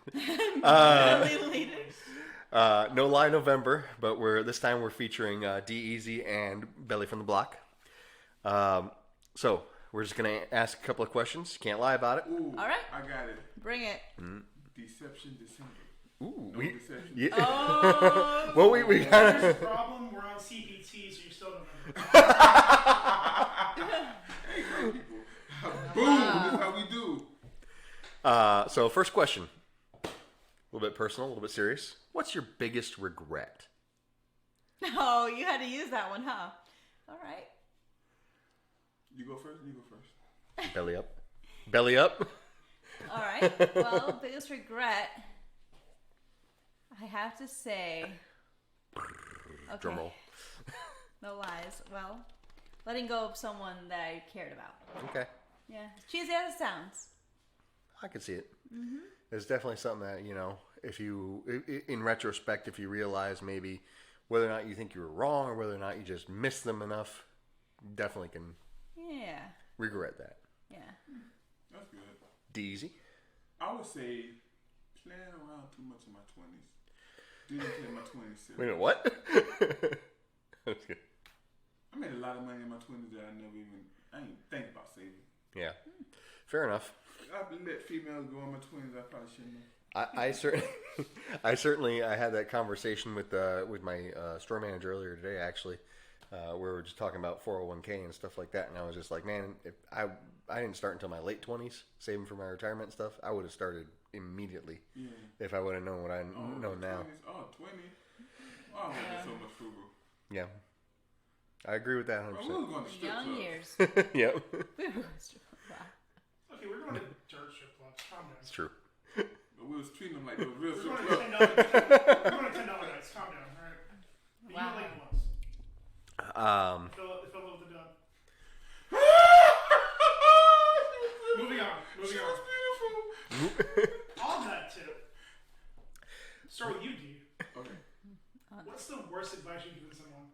No Lie November, but this time we're featuring D-Eazy and Belly from the Block. So we're just gonna ask a couple of questions. Can't lie about it. Ooh, All right. I got it. Bring it. Deception December. Ooh, No deception. yeah. Oh. Well, we There's kind a of. problem. We're on CPT, so you still don't remember. Hey, great people. Boom! This is how we do. So first question, a little bit personal, a little bit serious. What's your biggest regret? Oh, you had to use that one, huh? All right. You go first. You go first. Belly up. Belly up. All right. Well, biggest regret, I have to say, Okay. Drum roll. No lies. Well, letting go of someone that I cared about. Okay. Yeah. Cheesy as it sounds. I can see it. Mm-hmm. It's definitely something that, if you, in retrospect, if you realize maybe whether or not you think you were wrong or whether or not you just missed them enough, definitely can regret that. Yeah. That's good. Deezy? I would say playing around too much in my 20s. Didn't play my 20s. Wait a minute, what? That's good. I made a lot of money in my 20s that I didn't think about saving. Yeah. Fair enough. I've let females go in my 20s. I probably shouldn't have. I certainly had that conversation with my store manager earlier today, actually. We were just talking about 401k and stuff like that, and I was just like, man, if I didn't start until my late 20s saving for my retirement and stuff. I would have started immediately if I would have known what I know now. 20. Oh, that's so much frugal. Yeah, I agree with that 100%. Well, we were going to strip Young clubs. years. Yep, Okay, we're going to dirt strip clubs. Calm down. it's true. But we was treating them like those real We're strip going clubs. to $10 nights. Calm down, all right? But Wow. you were late once. Fill up the dub. Moving on. She was beautiful. On that tip, start with you, D. Okay. What's the worst advice you've given someone?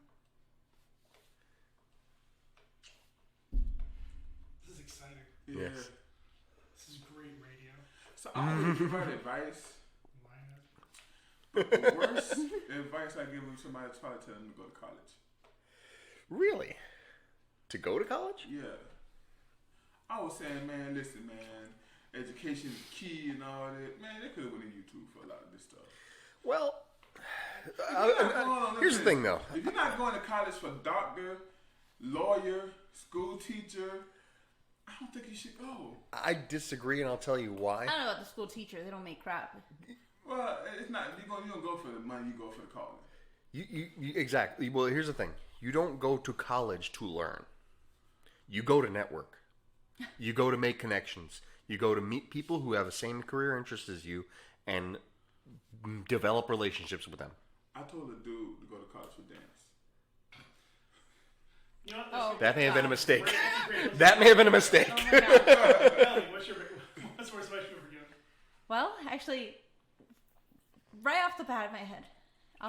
This is exciting. Yeah. Yes. This is great radio. So I always give out advice. Line The worst advice I give them somebody is probably tell them to go to college. Really? To go to college? Yeah. I was saying, man, listen, man, education is key and all that. Man, they could have went to YouTube for a lot of this stuff. Well, Hold on, here's the thing, though. If you're not going to college for doctor, lawyer, school teacher, I don't think you should go. I disagree, and I'll tell you why. I don't know about the school teacher. They don't make crap. Well, it's not. You don't go for the money. You go for the college. You exactly. Well, here's the thing. You don't go to college to learn. You go to network. You go to make connections. You go to meet people who have the same career interests as you and develop relationships with them. I told a dude to go to college for dance. You know what? Oh. That may have been a mistake. Great. That may have been a mistake. Oh my god. Ellie, what's the worst advice you've ever given? Well, actually, right off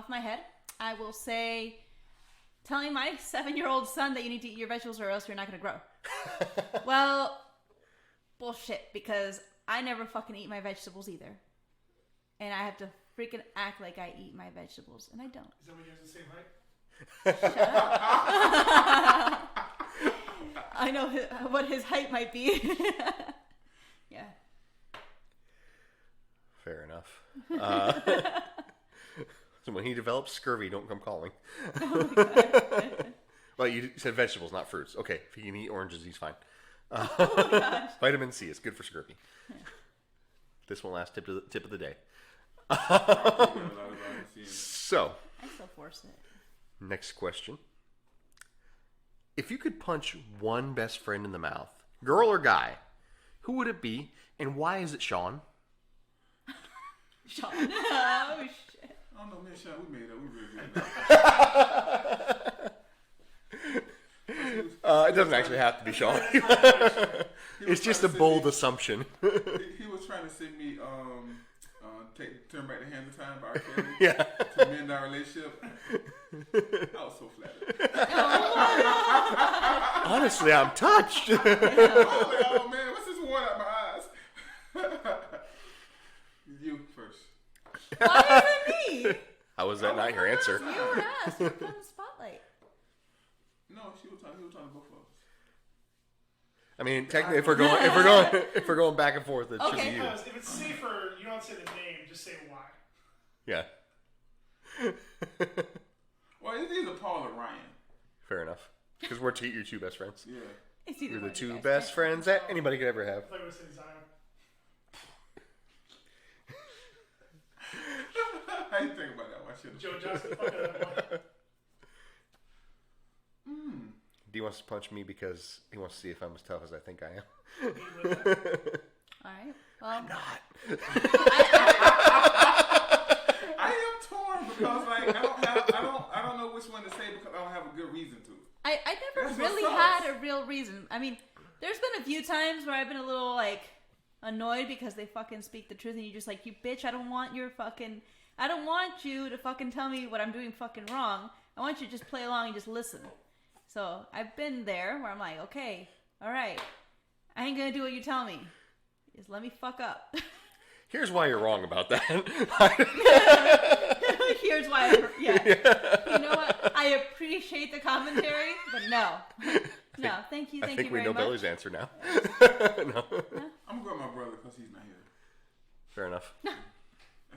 my head, I will say telling my 7-year-old son that you need to eat your vegetables or else you're not going to grow. Well, bullshit, because I never fucking eat my vegetables either. And I have to freaking act like I eat my vegetables, and I don't. Is that when you guys the same height? I know what his height might be. Yeah. Fair enough. So when he develops scurvy, don't come calling. Well, you said vegetables, not fruits. Okay, if he can eat oranges, he's fine. Vitamin C is good for scurvy. This one last tip of the day. So, I still force it. next question. If you could punch one best friend in the mouth, girl or guy, who would it be, and why is it Sean? Sean. Oh, shit. I don't know, man, Sean, we made it. We really good. It doesn't actually have to be Sean. It's just a bold assumption. He was trying to send me Turn Back the Hand of Time by R. Kelly Yeah. to mend our relationship. I was so flattered. Honestly, I'm touched. I was like, oh man, what's this water out my eyes? You first. Why is it me? How was that not your answer? You were asked. You put on the spotlight. No, he was talking to both of us. I mean, technically, if we're going back and forth, it should Okay. be you. Because if it's safer, you don't say the name, just say why. Yeah. Well, it's either Paul or Ryan. Fair enough. Because we're your two best friends. Yeah. It's either You're the one of two you guys. best friends that anybody could ever have. I thought you were saying Zion. How you think about that? Why should Joe Johnson, fuck that one. D wants to punch me because he wants to see if I'm as tough as I think I am. Alright. Well, Not. I am torn because like I don't real reason. I mean, there's been a few times where I've been a little, like, annoyed because they fucking speak the truth and you're just like, you bitch, I don't want you to fucking tell me what I'm doing fucking wrong. I want you to just play along and just listen. So I've been there where I'm like, okay, all right, I ain't gonna do what you tell me. Just let me fuck up. Here's why you're wrong about that. Here's why. You know what? I appreciate the commentary, but no. No, thank you. I think we know Billy's answer now. I'm gonna go with my brother because he's not here. Fair enough. That's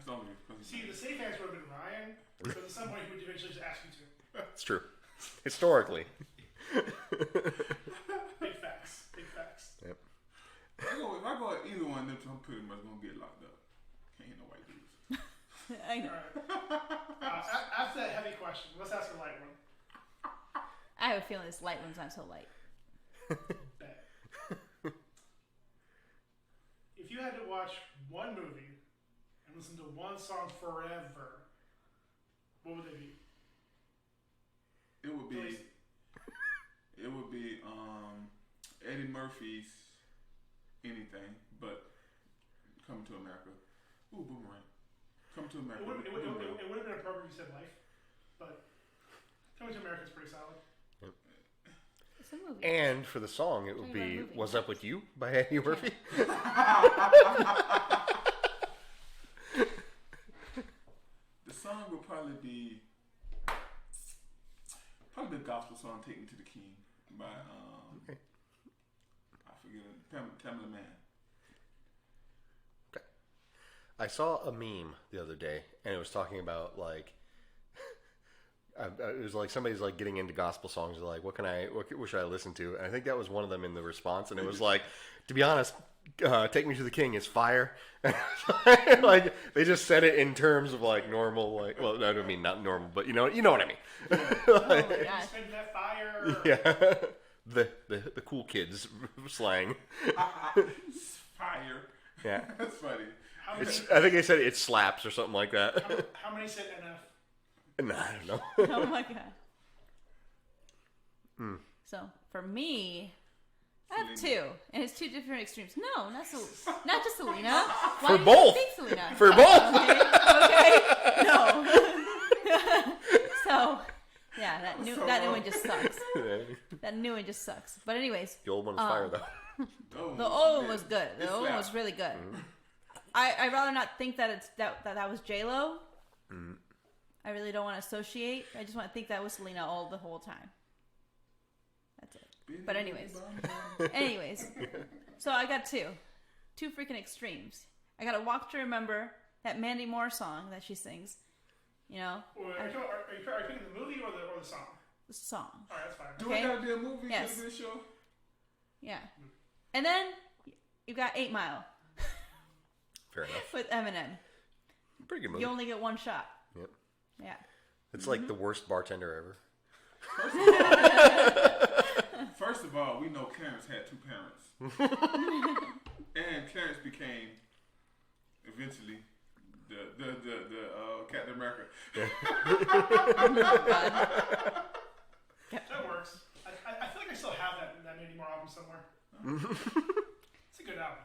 the only reason. See, the safe answer would have been Ryan, but at some point he would eventually just ask you to. It's true. Historically. Big facts. Big facts. Yep. If I go at either one of them, I'm pretty much gonna get locked up. Can't hit no white dudes. I know. Alright. After that heavy question, let's ask a light one. I have a feeling this light one's not so light. Bet. If you had to watch one movie and listen to one song forever, what would they be? It would be Eddie Murphy's Anything, but Come to America. Ooh, Boomerang. Come to America. It would have been appropriate if you said Life, but Coming to America is pretty solid. It's a movie. And for the song, it would be "What's Up With You" by Eddie Murphy. The song would probably be the gospel song "Take Me to the King" by Okay. I forget it, Pamela Mann. Okay. I saw a meme the other day, and it was talking about like. It was like somebody's like getting into gospel songs. They're like, what should I listen to? And I think that was one of them in the response. And it was like, to be honest, "Take Me to the King" is fire. Like they just said it in terms of like normal, like, well, I don't mean not normal, but you know what I mean. Oh my gosh. Spin that fire. Yeah, the cool kids slang. Fire. Yeah, That's funny. How many, I think they said it slaps or something like that. how many said NF? No, I don't know. Oh my god. So for me, I have two, and it's two different extremes. No, not just Selena. Why For do both. You think Selena? For both. Okay. No. So yeah, that new one just sucks. That new one just sucks. But anyways, The old one is fire though. the old one was good. The old one was really good. I'd rather not think that it's that was J-Lo. I really don't want to associate. I just want to think that was Selena the whole time. That's it. But anyways, so I got two freaking extremes. I got to Walk to Remember, that Mandy Moore song that she sings. You know, Are you picking the movie or the song? the song. All right, that's fine. Do Okay. I gotta be a movie? Yes. To this show? Yeah, and then you got 8 Mile Fair enough. with Eminem. Pretty good movie. You only get one shot. Yep. Yeah. It's like the worst bartender ever. First of all, we know Clarence had 2 parents. And Clarence became eventually the Captain America. That works. I feel like I still have that Mandy Moore album somewhere. It's a good album.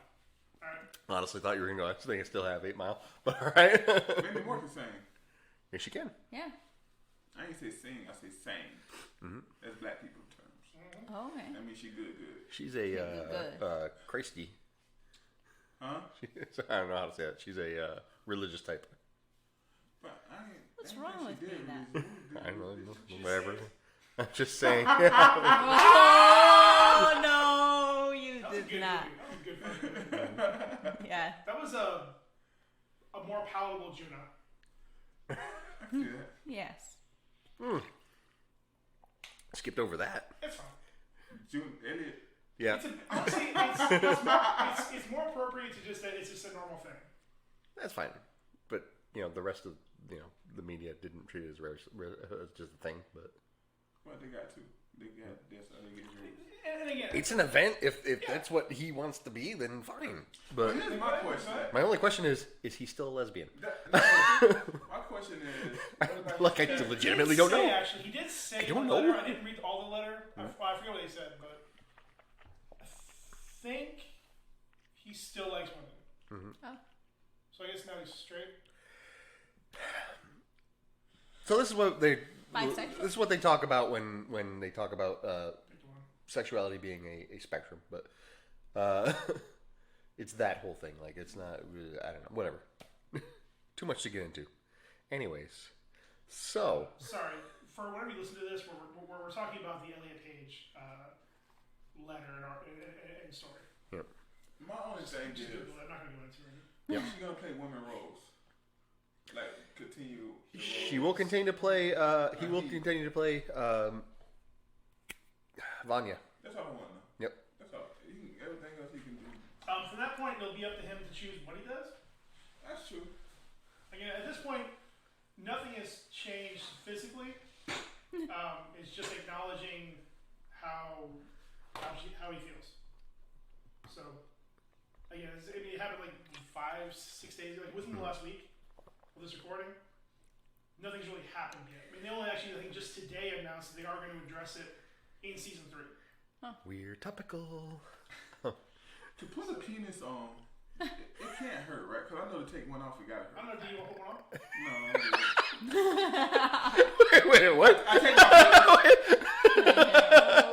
All right. Honestly, thought you were gonna go. I think I still have 8 Mile, but all right. Mandy Moore can sing. Yes, you can. Yeah. I ain't say sing, I say sang. That's black people terms. Oh, okay. That means she good. She's a good. Christy. Huh? I don't know how to say it. She's a religious type. But I ain't. What's I ain't wrong think with she did being that? really I don't know. She's Whatever. safe. I'm just saying. Oh no, you That was a did good not. movie. That was a good movie. Yeah. That was a more palatable Juno. I see that. Yes. Skipped over that. It's fine. June Elliott. Yeah. Honestly, it's more appropriate to just that it's just a normal thing. That's fine. But, the rest of, the media didn't treat it as just a thing. But Well, they got to. They got this. They get yours. And again, it's an event. If that's what he wants to be, then fine. But Here's my question. my only question is he still a lesbian? My question is, what about Like, I his parents? legitimately don't know. Actually, he did say. I don't in the letter, know. I didn't read all the letter. I forget what he said, but think he still likes women. Mm-hmm. Oh. So I guess now he's straight. So this is what they Bisexual? this is what they talk about when they talk about sexuality being a spectrum, but it's that whole thing. Like it's not really, I don't know, whatever. Too much to get into. Anyways, so Sorry for whenever you listen to this, we're talking about the Elliot Page letter and story. Yep. My only thing Just is, Google it. I'm not going to go into it. Yep. she's gonna play women roles. Like continue. the He roles. will continue to play. He will continue to play Vanya. That's all I want to know. Yep. That's all. Everything else he can do. From that point, it'll be up to him to choose what he does. That's true. Again, at this point, nothing has changed physically. It's just acknowledging how he feels. So, again, it happened like 5-6 days ago, like within the last week of this recording. Nothing's really happened yet. I mean, they only actually, I think, just today announced that they are going to address it in season 3. We're topical. To put a penis on, it can't hurt, right? Because I know to take one off, it gotta I hurt. don't know. Do you want to put one on? No, I'm good. Wait, what? I take my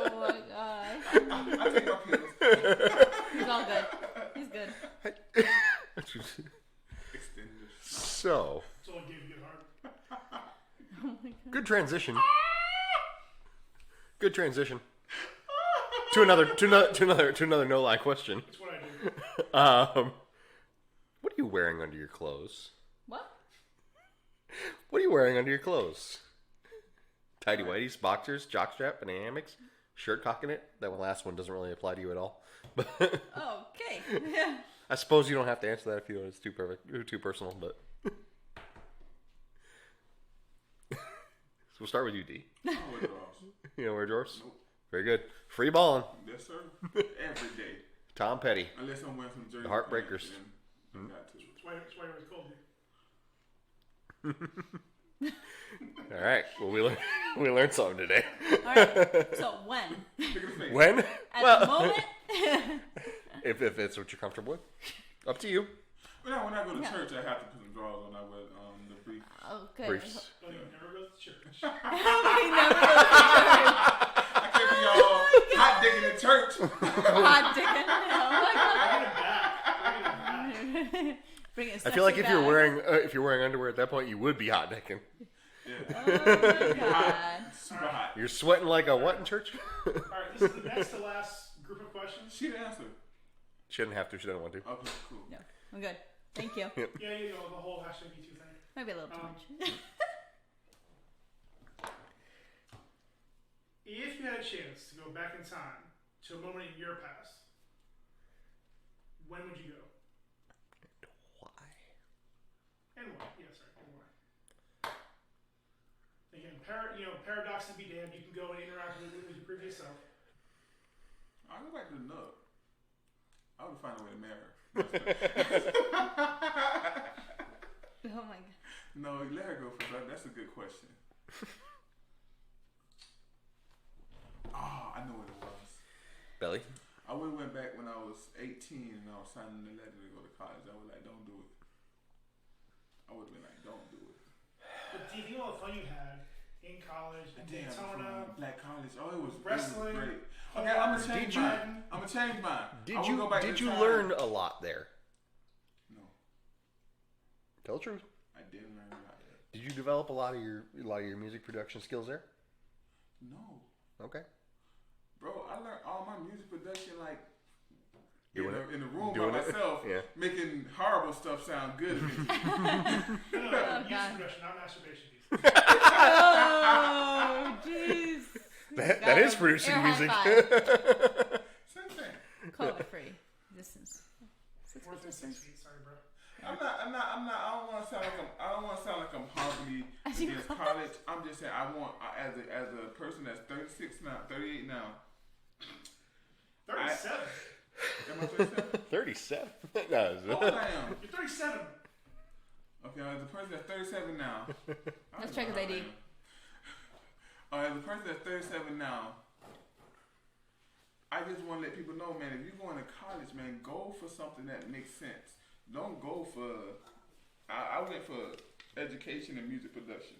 Oh my god. penis. I take my penis. He's all good. He's good. Extenders. So, It's all gave you a heart. Oh my god. good transition. Good transition. To another no lie question. That's what I do. What are you wearing under your clothes? What? What are you wearing under your clothes? Tidy whities, boxers, jockstrap, banana hammocks, shirt cocking it. That last one doesn't really apply to you at all. But Okay. Yeah. I suppose you don't have to answer that if you know it's too too personal. But so we'll start with you, D. I wear drawers. You know where drawers? Nope. Very good. Free balling. Yes, sir. Every day. Tom Petty. Unless I'm wearing some jersey. The Heartbreakers. pants, then I got to. That's why it was cold. All right. Well, we learned something today. All right. So when? Look at the face. When? At the moment? if it's what you're comfortable with, up to you. When I go to Yeah. church, I have to put some drawers on. I wear the brief. Okay. Briefs. Don't even never go to church. He never goes to I can't be all hot digging in church. church. Hot digging. Oh my Bring it back. Bring it I feel like sexy if you're back. wearing underwear at that point, you would be hot necking. Yeah. Oh my god. Super hot. You're sweating like a what in church? All right, this is the next to last group of questions. She didn't answer. She didn't have to. She doesn't want to. Okay, cool. No, I'm good. Thank you. Yeah, you know, the whole hashtag #Me Too thing. Maybe a little too much. If you had a chance to go back in time to a moment in your past, when would you go? Why? And why? Yeah, sorry, and why? Again, paradoxes be damned. You can go and interact with your previous self. I'll go back to the nub. I would find a way to marry her. Oh my god. No, let her go first. That's a good question. I know what it was. Belly? I would have went back when I was 18 and I was signing the letter to go to college. I was like, don't do it. I would have been like, don't do it. But do you think all the fun you had in college, in Daytona, Black college. Oh, it was wrestling, great. Okay, I'm gonna change Did you- mine. I'm gonna change mine. I Did wanna you go back did to you time. learn a lot there? No, Tell the truth. I didn't learn a lot there. Did you develop a lot of your music production skills there? No, Okay. bro, I learned all my music production like Doing it. in the room Doing by it. myself, Yeah. making horrible stuff sound good. no, music God. production, not masturbation piece. Oh, jeez. That is producing Air music. high Same thing. COVID free distance. 4 to 6 feet, sorry, bro. I don't want to sound like I'm horribly against college. I'm just saying as a person that's 36 now, 38 now. 37. Am I 37? 37. No, Oh, I am. You're 37. Okay, as a person that's 37 now. Let's check his ID. As a person that's 37 now, I just want to let people know, man, if you're going to college, man, go for something that makes sense. Don't go for... I went for education and music production.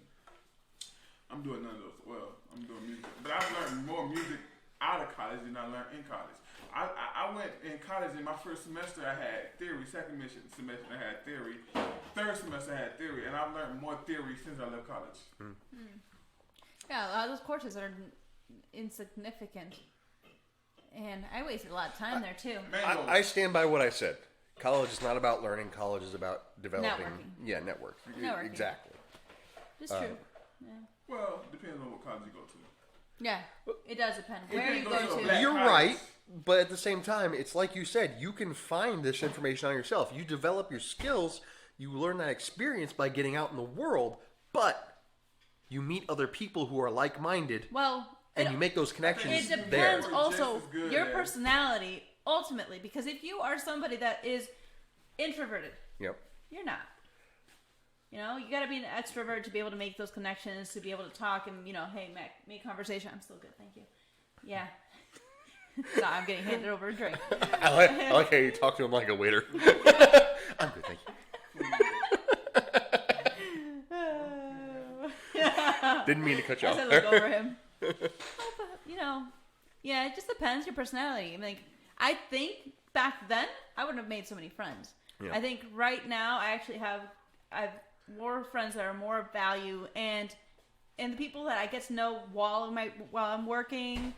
I'm doing none of those. Well, I'm doing music. But I've learned more music out of college than I learned in college. I went in college in my first semester I had theory, second semester I had theory, third semester I had theory, and I've learned more theory since I left college. Yeah, a lot of those courses are insignificant. And I wasted a lot of time there too. I stand by what I said. College is not about learning. College is about developing. Networking. Yeah, networking. Exactly. It's true. Yeah. Well, depends on what college you go to. Yeah, it does depend. Where you go to. You're right, but at the same time, it's like you said, you can find this information on yourself. You develop your skills, you learn that experience by getting out in the world, but you meet other people who are like-minded, and you make those connections. It depends also your personality, ultimately, because if you are somebody that is introverted, you're not. You know, you got to be an extrovert to be able to make those connections, to be able to talk and, hey, make conversation. I'm still good, thank you. Yeah. So I'm getting handed over a drink. I like how you talk to him like a waiter. I'm good, thank you. Didn't mean to cut you off. I said look over him. Yeah, it just depends your personality. I think back then I wouldn't have made so many friends. Yeah. I think right now I actually I've more friends that are more of value, and the people that I get to know while I'm working,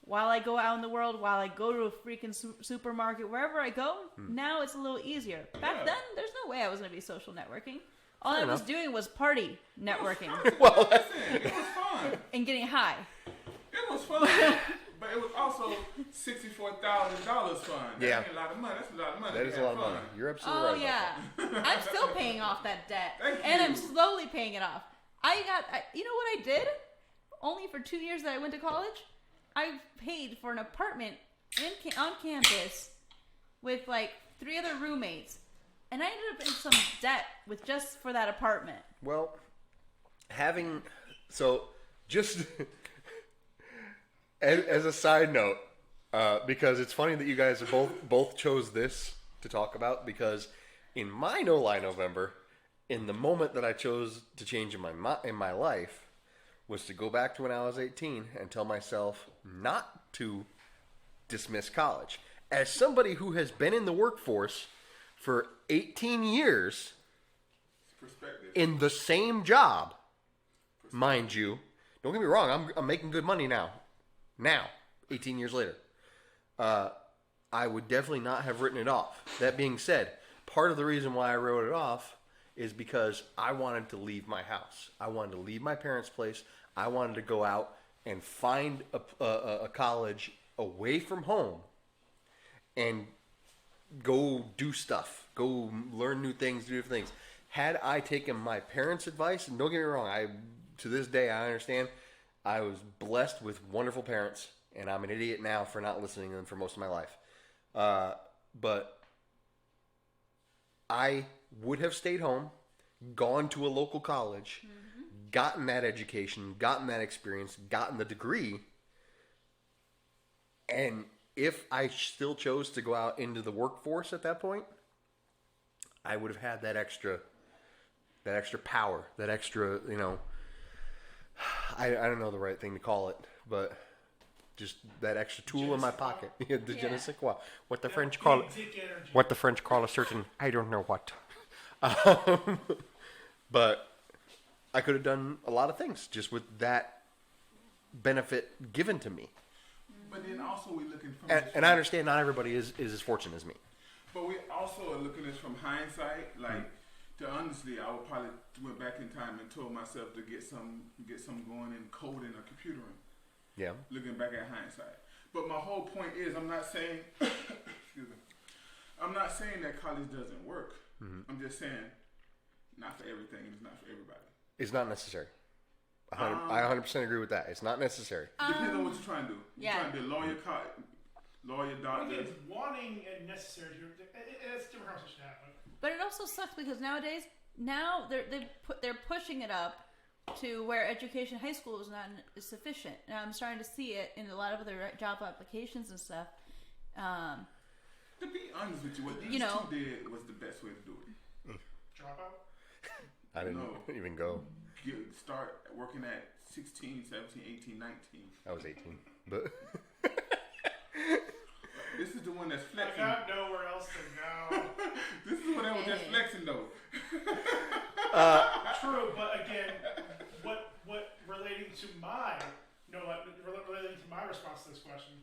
while I go out in the world, while I go to a freaking supermarket, wherever I go, now it's a little easier. Back then, there's no way I was going to be social networking. All I was doing was party networking. Well, it was fun. And getting high. It was fun. But it was also $64,000 fun. That ain't a lot of money. That's a lot of money. That is a lot of money. You're absolutely right. Oh, yeah. I'm still paying off that debt. Thank and you. I'm slowly paying it off. You know what I did? Only for 2 years that I went to college, I paid for an apartment on campus with like 3 other roommates. And I ended up in some debt just for that apartment. Well, just... As a side note, because it's funny that you guys both chose this to talk about, because in my No-Lie November, in the moment that I chose to change in my life, was to go back to when I was 18 and tell myself not to dismiss college. As somebody who has been in the workforce for 18 years in the same job, mind you, don't get me wrong, I'm making good money now. 18 years later, I would definitely not have written it off. That being said, part of the reason why I wrote it off is because I wanted to leave my house. I wanted to leave my parents' place. I wanted to go out and find a college away from home and go do stuff, go learn new things, do different things. Had I taken my parents' advice, and don't get me wrong, to this day I understand, I was blessed with wonderful parents, and I'm an idiot now for not listening to them for most of my life. But I would have stayed home, gone to a local college, gotten that education, gotten that experience, gotten the degree, and if I still chose to go out into the workforce at that point, I would have had that extra power, that extra, I don't know the right thing to call it, but just that extra tool in my pocket. Je ne sais quoi. What the French call a certain, I don't know what. But I could have done a lot of things just with that benefit given to me. But then also we're looking from... And I understand not everybody is as fortunate as me. But we also are looking at this from hindsight, to honestly, I would probably went back in time and told myself to get some going in coding or computering. Yeah. Looking back at hindsight. But my whole point is, I'm not saying, I'm not saying that college doesn't work. I'm just saying, not for everything. It's not for everybody. It's not necessary. I 100% agree with that. It's not necessary. Depends on what you're trying to do. You're trying to be a lawyer, doctor. It's wanting and necessary. It's a different conversation to have. But it also sucks because nowadays, they're pushing it up to where education high school is not sufficient. And I'm starting to see it in a lot of other job applications and stuff. To be honest with you, what these two did was the best way to do it. Drop out? I didn't even go. Start working at 16, 17, 18, 19. I was 18. But this is the one that's flexing. I got nowhere else to go. This is the one that was just flexing, though. True, but again, what relating to my relating to my response to this question,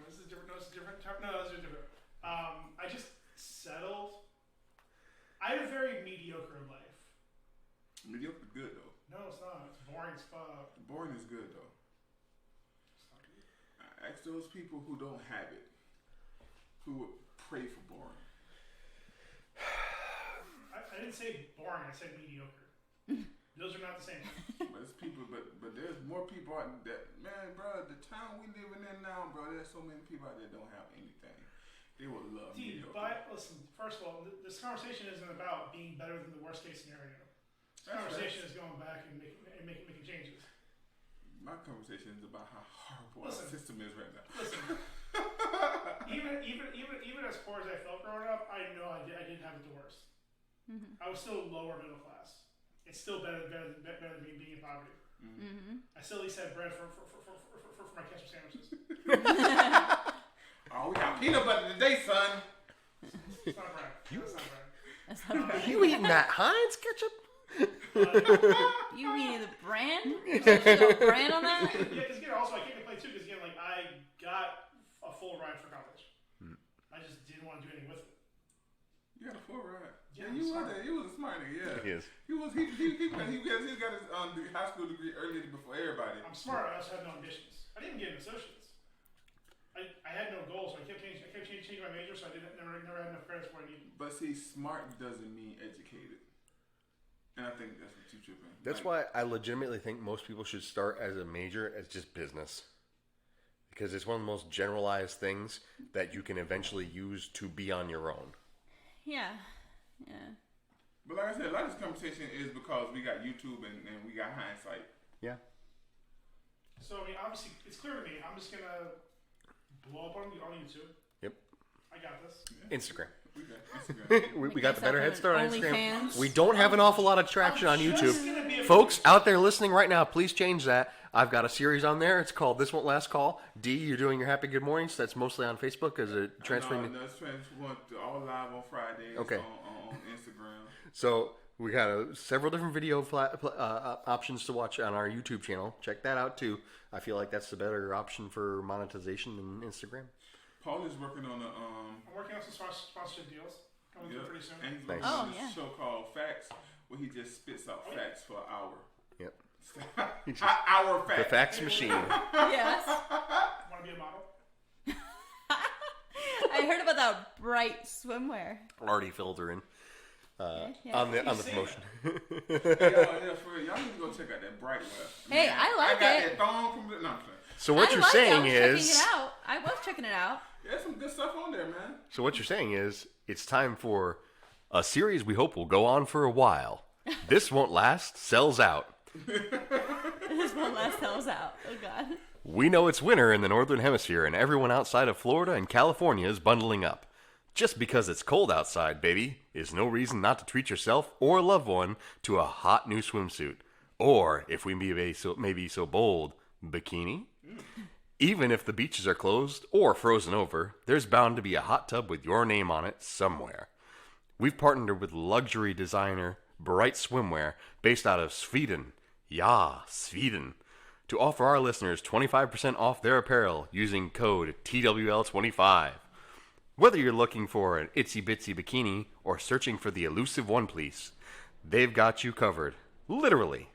this is different. No, this is different. No, this is different. I just settled. I had a very mediocre life. Mediocre is good, though. No, it's not. It's boring as fuck. Boring is good, though. Ask those people who don't have it, who would pray for boring. I didn't say boring. I said mediocre. Those are not the same thing. But it's people. But there's more people out that, man, bro. The town we living in now, bro. There's so many people out there that don't have anything. They would love mediocre. But listen. First of all, this conversation isn't about being better than the worst case scenario. This conversation is going back and making changes. My conversation is about how horrible our system is right now. Listen, even as poor as I felt growing up, I know I didn't have it the worst. Mm-hmm. I was still lower middle class. It's still better than being in poverty. Mm-hmm. I still at least had bread for my ketchup sandwiches. Oh, we got peanut butter today, son. It's not bread. That's not bread. You eating that Heinz ketchup? You mean the brand? The brand on that? Yeah, because again, also I can't complain too, because again, like I got a full ride for college. I just didn't want to do anything with it. You got a full ride. Yeah, you was there. You was a smart nigga. Yeah, he is. He got his high school degree earlier before everybody. I'm smart. I also had no ambitions. I didn't get an associate's. I had no goals, so I kept changing my major, so I never had enough credits for what I needed. But see, smart doesn't mean educated. And I think that's what you're tripping. That's why I legitimately think most people should start as a major as just business. Because it's one of the most generalized things that you can eventually use to be on your own. Yeah. But like I said, a lot of this conversation is because we got YouTube and we got hindsight. Yeah. So, I mean, obviously, it's clear to me. I'm just going to blow up on YouTube. Yep. I got this. Yeah. Instagram. We got the better head start on Instagram. Fans. We don't have an awful lot of traction on YouTube. Folks out there listening right now, please change that. I've got a series on there. It's called This Won't Last Call. D, you're doing your Happy Good Mornings. That's mostly on Facebook. Is it transferring? No, it's transferring all live on Fridays on Instagram. So we got several different video options to watch on our YouTube channel. Check that out too. I feel like that's the better option for monetization than Instagram. Paul is working on I'm working on some sponsorship deals coming through pretty soon. And he's working on this show called Facts, where he just spits out facts for an hour. Yep. Hour facts. The fax machine. Yes. Want to be a model? I heard about that bright swimwear. Already filled her in. On the promotion. For real, y'all need to go check out that bright wear. Hey, I like I got it. that thong from the... No, I'm saying. So what you're saying is... I was checking it out. There's some good stuff on there, man. So what you're saying is, it's time for a series we hope will go on for a while. This Won't Last sells out. This Won't Last sells out. Oh, God. We know it's winter in the Northern Hemisphere, and everyone outside of Florida and California is bundling up. Just because it's cold outside, baby, is no reason not to treat yourself or a loved one to a hot new swimsuit. Or, if we may be so bold, bikini. Even if the beaches are closed or frozen over, there's bound to be a hot tub with your name on it somewhere. We've partnered with luxury designer Bright Swimwear, based out of Sweden. Ja, Sweden. To offer our listeners 25% off their apparel using code TWL25. Whether you're looking for an itsy-bitsy bikini or searching for the elusive one-piece, they've got you covered. Literally.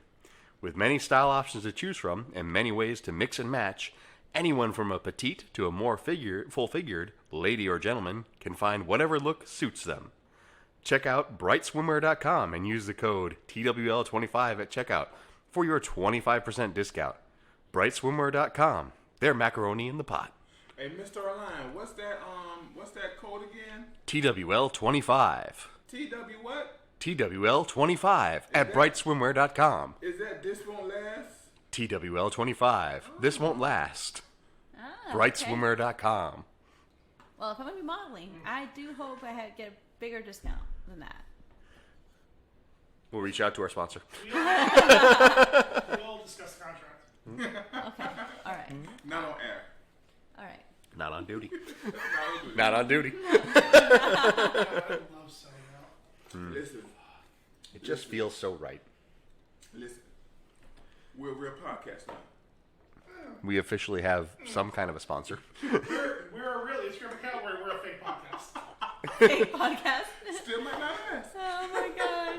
With many style options to choose from and many ways to mix and match, anyone from a petite to a more full-figured lady or gentleman can find whatever look suits them. Check out brightswimwear.com and use the code TWL25 at checkout for your 25% discount. brightswimwear.com. They're macaroni in the pot. Hey, Mr. Orline, what's that code again? TWL25. TW what? TWL25 at brightswimwear.com. Is that This Won't Last? TWL25. This won't last. Ah, brightswimwear.com. Well, if I'm going to be modeling, I do hope I get a bigger discount than that. We'll reach out to our sponsor. We'll discuss the contract. Okay. All right. Not on air. All right. Not on duty. Not Not on on duty. duty. I love selling out. Listen. It just feels so right. Listen. We're a real podcast now. We officially have some kind of a sponsor. We're a real Instagram account where we're a fake podcast. Fake podcast. Still might not last. Oh my gosh.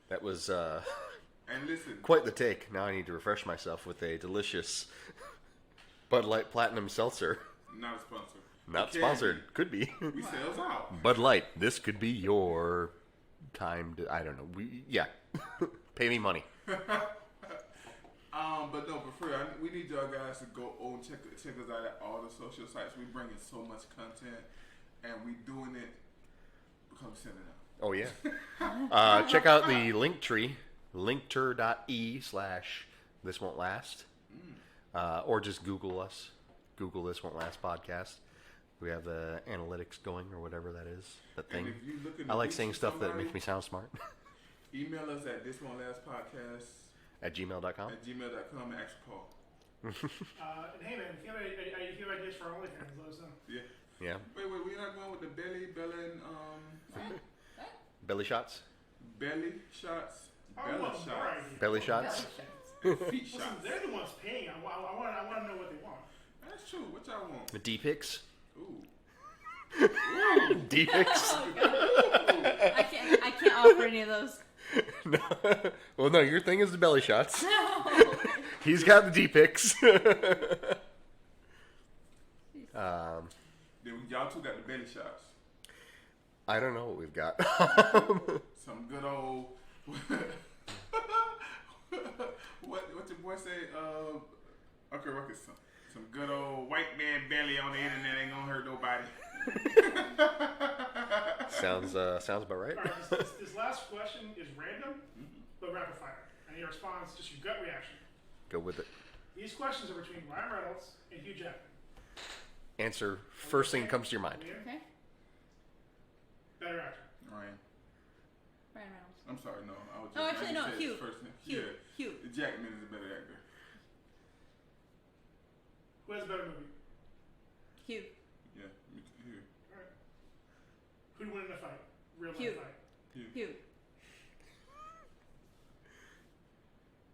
That was And listen. quite the take. Now I need to refresh myself with a delicious Bud Light Platinum Seltzer. Not a sponsor. Not We can sponsored. Could be. be. We sales out. Bud Light. This could be your time to, I don't know. Pay me money. But no, we need y'all guys to go check us out at all the social sites. We bringing so much content, and we doing it because we send it out. Oh, yeah. Check out the link tree, linkter.e/this won't last. Or just Google us. Google This Won't Last podcast. We have the analytics going or whatever that is. That thing. And if you looking I to like reach saying stuff that somebody, makes me sound smart. Email us at thisonelastpodcast At gmail.com. at gmail.com and ask Paul. And hey man, if you have ideas for OnlyFans, let us know. Yeah. Yeah. Wait, we're not going with the Bella and Belly shots. belly shots. I Bella want more shots. ideas. Belly shots. Feet Listen, shots. they're the ones paying. I want to know what they want. That's true. What y'all want? The D-pics. Ooh. D-pics. Oh god. I can't offer any of those. No. Well, no, your thing is the belly shots. No. He's got the D-pics. Then y'all two got the belly shots. I don't know what we've got. Some good old. What's your boy say? Okay, some good old white man belly on the internet ain't gonna hurt nobody. Sounds about right. All right, this last question is random, but rapid fire. And your response, just your gut reaction. Go with it. These questions are between Ryan Reynolds and Hugh Jackman. Answer first thing that comes to your mind. Okay. Better actor. Ryan. Ryan Reynolds. I'm sorry, no. I was Oh, actually, no, said Hugh. First name. Hugh. Yeah. Hugh. Jackman is a better actor. Who has a better movie? Hugh. Yeah, Hugh. All right. Who'd win in a fight? Real Hugh. life fight. Hugh.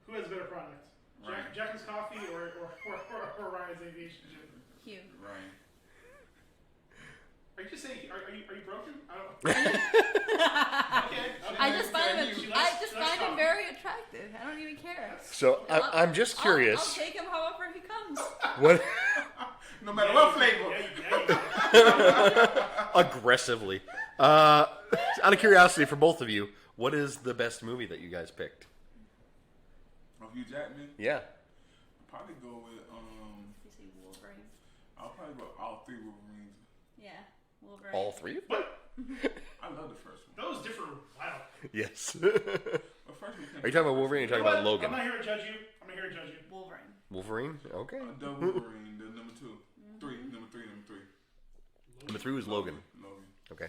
Who has a better product? Ryan. Jackson's Coffee or Ryan's Aviation Gym? Hugh. Ryan. Are you just saying? Are you broken? I don't. Okay. I just find him. She I likes- just she likes find him coffee. very attractive. I don't even care. So I'm just curious. I'll take him however he comes. What No matter what flavor. aggressively? Out of curiosity, for both of you, what is the best movie that you guys picked? Of Hugh Jackman, Yeah. I'll probably go with You see Wolverine? I'll probably go all three Wolverines. Yeah, Wolverine. All three of them? What? I love the first one. Those differ. Wow. Yes. The first one Are you talking about Wolverine or are you talking about Logan? I'm not here to judge you. I'm here to judge you. Wolverine. Wolverine? Okay. The Wolverine, the number two. Number three. Number 3 was Logan. Logan. Okay.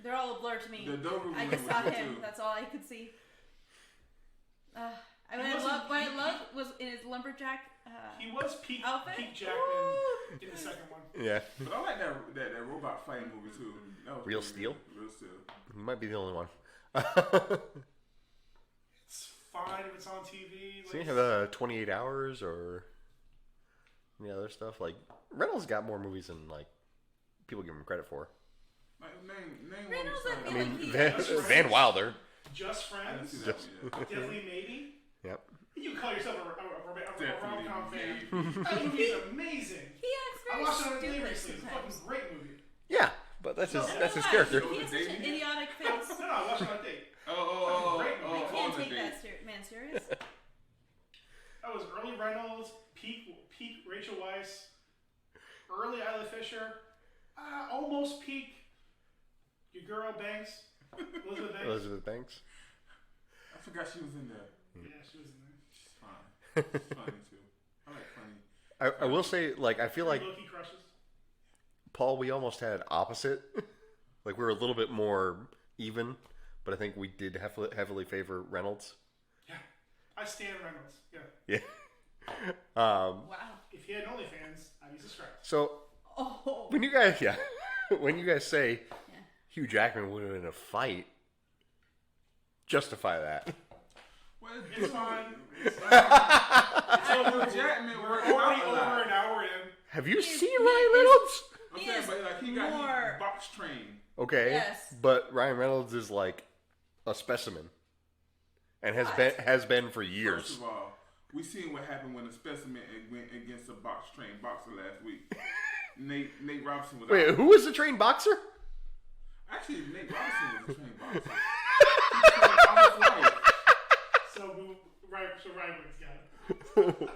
They're all a blur to me. The Doberman I was just saw good him. too. What I could see. What I wasn't- loved was in his lumberjack. He was peak Outfit? Jackman Woo! in the second one. Yeah. But I like that robot fighting movie too. That was Real pretty Steel? good. Real Steel. You might be the only one. It's fine if it's on TV. So you have 28 Hours or any other stuff? Like, Reynolds got more movies than, like, people give him credit for. Like, name Reynolds, one. I I feel mean, like he- Van Wilder. Just I didn't Friends. see that one yet. Definitely Maybe. Yep. You call yourself a Definitely rom-com fan. maybe. That movie's amazing. He acts I very watched it on stupid Daily It's a fucking sometimes. great movie. Yeah, but that's his character. He has such an idiotic face. No, I watched it on a date. I On can't the take date. that man serious. That was early Reynolds, peak Rachel Weisz, early Isla Fisher, almost peak Your girl Banks, Elizabeth Banks. Elizabeth Banks. I forgot she was in there. Yeah, she was in there. She's fine. She's funny too. I like funny. I will say, like, I feel like Low-key crushes. Paul, we almost had opposite. Like, we were a little bit more even, but I think we did heavily favor Reynolds. Yeah. I stand Reynolds. Yeah. Yeah. Wow. If he had OnlyFans, I'd be subscribed. So, Oh. when you guys say Hugh Jackman would have been in a fight, justify that. Well, It's fine. It's Jackman We're working already out a over lot. an hour in. Have you He is- seen he Ryan is- Reynolds? I'm He saying, is but like he got more- box trained. Okay, Yes. but Ryan Reynolds is like a specimen, and has been for years. First of all, we seen what happened when a specimen went against a box trained boxer last week. Nate Robinson was Wait, out. who was the trained boxer? Actually, Nate Robinson was a trained boxer. He trained all his life. So Ryan wins, got it.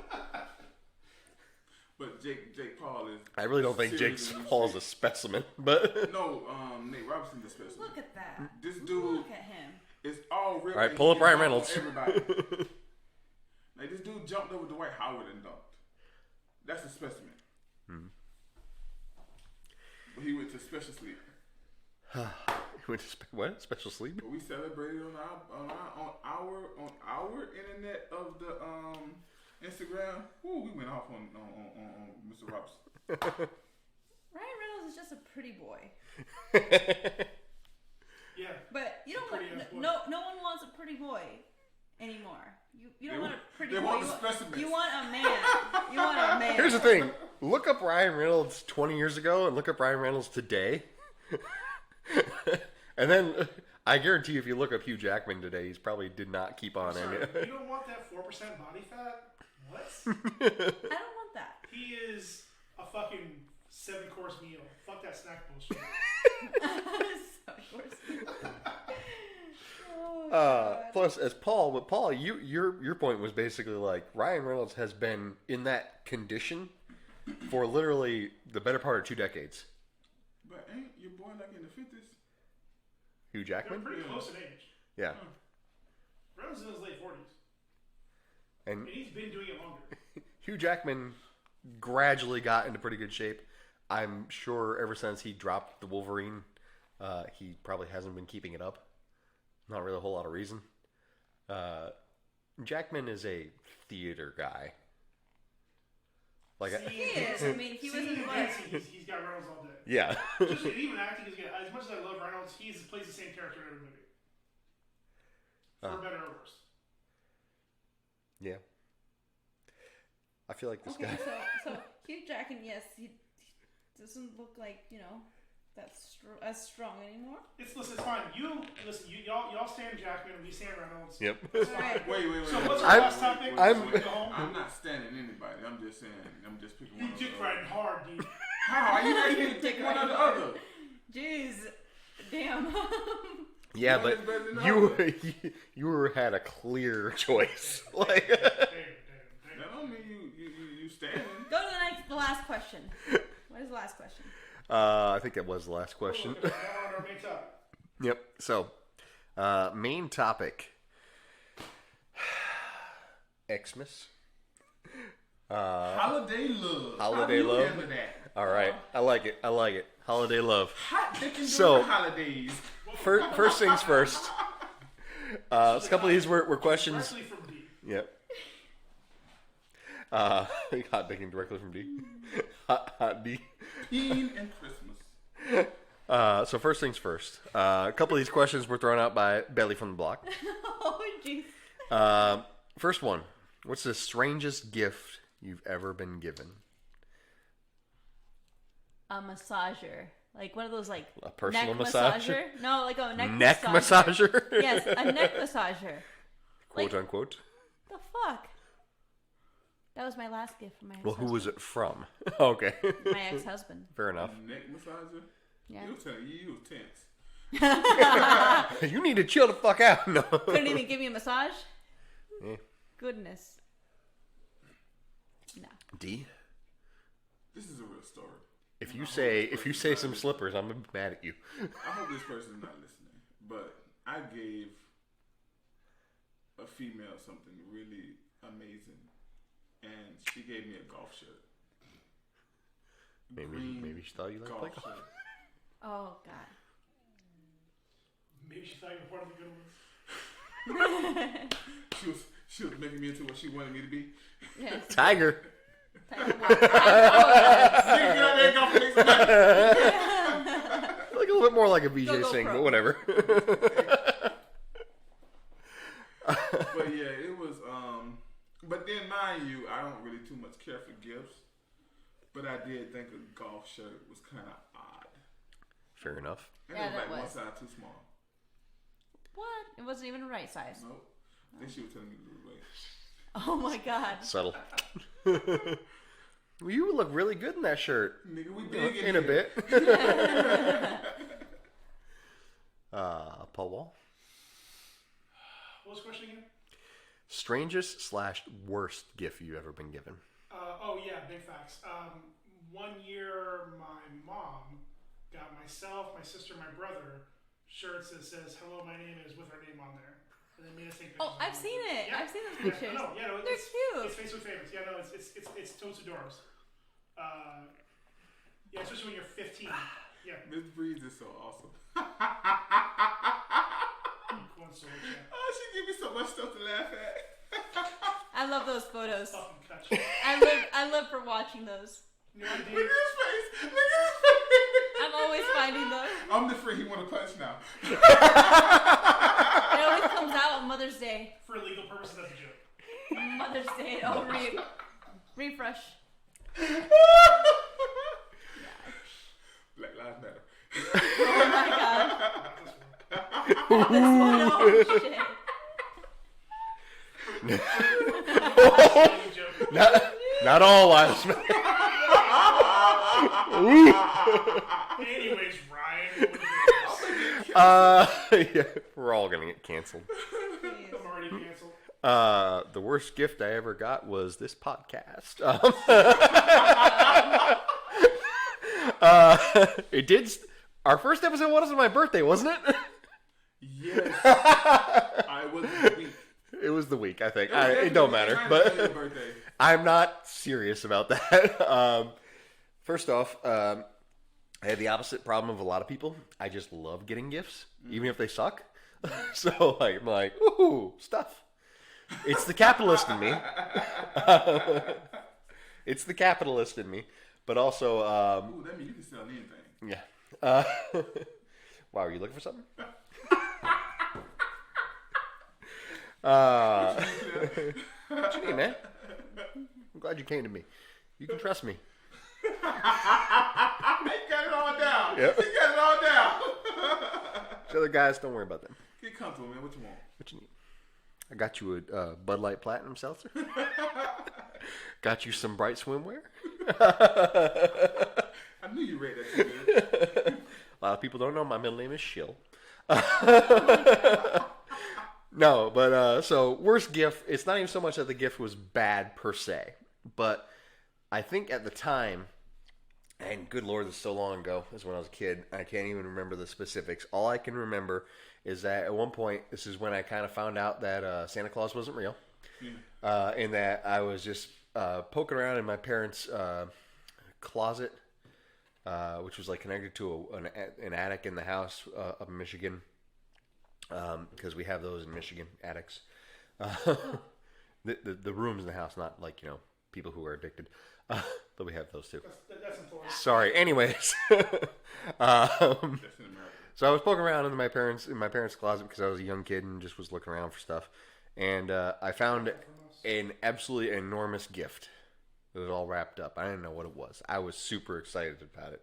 But Jake Paul is. I really don't think Jake seriously Paul's a specimen, but No, Nate Robinson's a specimen. Look at that. This dude Look at him. is all ripped. All right, and pull he up Ryan dunked on Reynolds. Everybody. Like this dude jumped over Dwight Howard and dunked. That's a specimen. But he went to special sleep. Went to what? Special sleep? But we celebrated on our internet of the Instagram. Ooh, we went off on Mr. Robinson. Ryan Reynolds is just a pretty boy. Yeah. But you don't Pretty want, ass boy. no one wants a pretty boy anymore. You don't They want want- a pretty they boy. want You the want, specimens. you want a man. You want a man. Here's the thing: look up Ryan Reynolds 20 years ago, and look up Ryan Reynolds today, and then I guarantee you, if you look up Hugh Jackman today, he's probably did not keep on Sorry, any. you don't want that 4% body fat? What? I don't want that. He is a fucking 7-course meal. Fuck that snack bullshit. So, of course. Oh, God. Plus, as Paul, but Paul, your point was basically like Ryan Reynolds has been in that condition for literally the better part of 2 decades. But ain't your boy like in the 50s? Hugh They're Jackman, pretty close in age. yeah, Reynolds is in his late 40s. and And he's been doing it longer. Hugh Jackman gradually got into pretty good shape. I'm sure ever since he dropped the Wolverine, he probably hasn't been keeping it up. Not really a whole lot of reason. Jackman is a theater guy. Like, See, He is. I mean, he was in what? He's got Reynolds all day. yeah. Just even acting is good. As much as I love Reynolds, he plays the same character in every movie. For better or worse. Yeah. I feel like this Okay, guy. so Hugh Jackman, yes, he doesn't look like as strong anymore. Listen, it's fine. Y'all stand Jackman, we stand Reynolds. Yep. It's fine. Right. Wait. So what's our I'm- last topic? I'm- So we can go home? I'm not standing anybody. I'm just saying. I'm just picking You one. dick riding hard, dude. How are you not You're even dick pick one or the riding. other? Jeez, damn. Yeah, One but is better than you you had a clear choice. Like, Damn. That don't mean you standing. Go to the last question. What is the last question? I think that was the last question. Now on our main topic. Yep. So, main topic. Xmas. Holiday love. Holiday How do you love? handle that? All right. I like it. Holiday love. Hot dicking during So- the holidays. First things first. A couple of these were questions. Directly from D. Yep. Hot dicking directly from D. Hot D. Teen and Christmas. So first things first. A couple of these questions were thrown out by Belly from the Block. Oh, jeez. First one. What's the strangest gift you've ever been given? A massager. Like one of those like A personal neck massager? No, like a neck Neck massager? Yes, a neck massager. Quote Like- unquote. The fuck? That was my last gift from my Well, ex-husband. who was it from? Okay. My ex-husband. Fair enough. Neck massager. Yeah. You was telling you was tense. You need to chill the fuck out. No. Couldn't even give me a massage? Yeah. Goodness. No. D? This is a real story. If you say some slippers, I'm gonna be mad at you. I hope this person's not listening, but I gave a female something really amazing, and she gave me a golf shirt. Maybe she thought you liked golf. Oh God. Maybe she thought you were one of the good ones. She was making me into what she wanted me to be. Yes. Tiger. Tiger Get out there and go for next money. Like a little bit more like a BJ Go Singh, pro. but whatever. But yeah, it was. But then, mind you, I don't really too much care for gifts. But I did think a golf shirt was kind of odd. Fair enough. And Yeah, it was that like one was. size too small. What? It wasn't even the right size. Nope. Then she was telling me to lose weight. Oh my God. Subtle. Well, you look really good in that shirt. Nigga, we big In a here. bit. Paul Wall. What was the question again? Strangest/worst gift you ever been given? Oh yeah, big facts. 1 year, my mom got myself, my sister, my brother shirts that says "Hello, my name is" with her name on there, and they made us take pictures. Oh, I've seen it. Yeah. I've seen those Yeah, pictures. no, They're cute. It's Facebook famous. Yeah, no, it's totes adorable. Yeah, especially when you're 15. Yeah. Miss Breeze is so awesome. Going so much, yeah. Oh, she give me so much stuff to laugh at. I love those photos. Fucking cut you. I live for watching those. You know what I Look at did? his face. Look at his face. I'm always finding those. I'm the friend he want to punch now. It always comes out on Mother's Day. For legal purposes, that's a joke. Mother's Day. Oh, refresh. Black Lives Matter. Oh my God. Not this one. Oh shit. That's a joke. Not all lives matter. Anyways, Ryan. Yeah, we're all gonna get canceled. I'm already canceled. The worst gift I ever got was this podcast. It did. Our first episode was on my birthday, wasn't it? Yes. I was weak. It was the week, I think. It was It don't matter, your but birthday. I'm not serious about that. First off, I had the opposite problem of a lot of people. I just love getting gifts, even if they suck. So I'm like, ooh, stuff. It's the capitalist in me. It's the capitalist in me. But also, Ooh, that means you can sell anything. yeah. Wow, are you looking for something? What you need, man? I'm glad you came to me. You can trust me. He got it all down. Yep. He got it all down. The other guys, don't worry about them. Get comfortable, man. What you want? What you need? I got you a Bud Light Platinum Seltzer. Got you some Bright swimwear. I knew you read that too good. A lot of people don't know my middle name is Shill. No, but so worst gift. It's not even so much that the gift was bad per se, but I think at the time, and good Lord, this is so long ago. This is when I was a kid. I can't even remember the specifics. All I can remember is that at one point, this is when I kind of found out that Santa Claus wasn't real, and that I was just poking around in my parents' closet, which was like connected to an attic in the house up in Michigan. Because we have those in Michigan, attics. The rooms in the house, not like, people who are addicted. But we have those too. That's in Florida. Sorry. Anyways. That's in America. So I was poking around in my parents' closet because I was a young kid and just was looking around for stuff. And I found an absolutely enormous gift. It was all wrapped up. I didn't know what it was. I was super excited about it.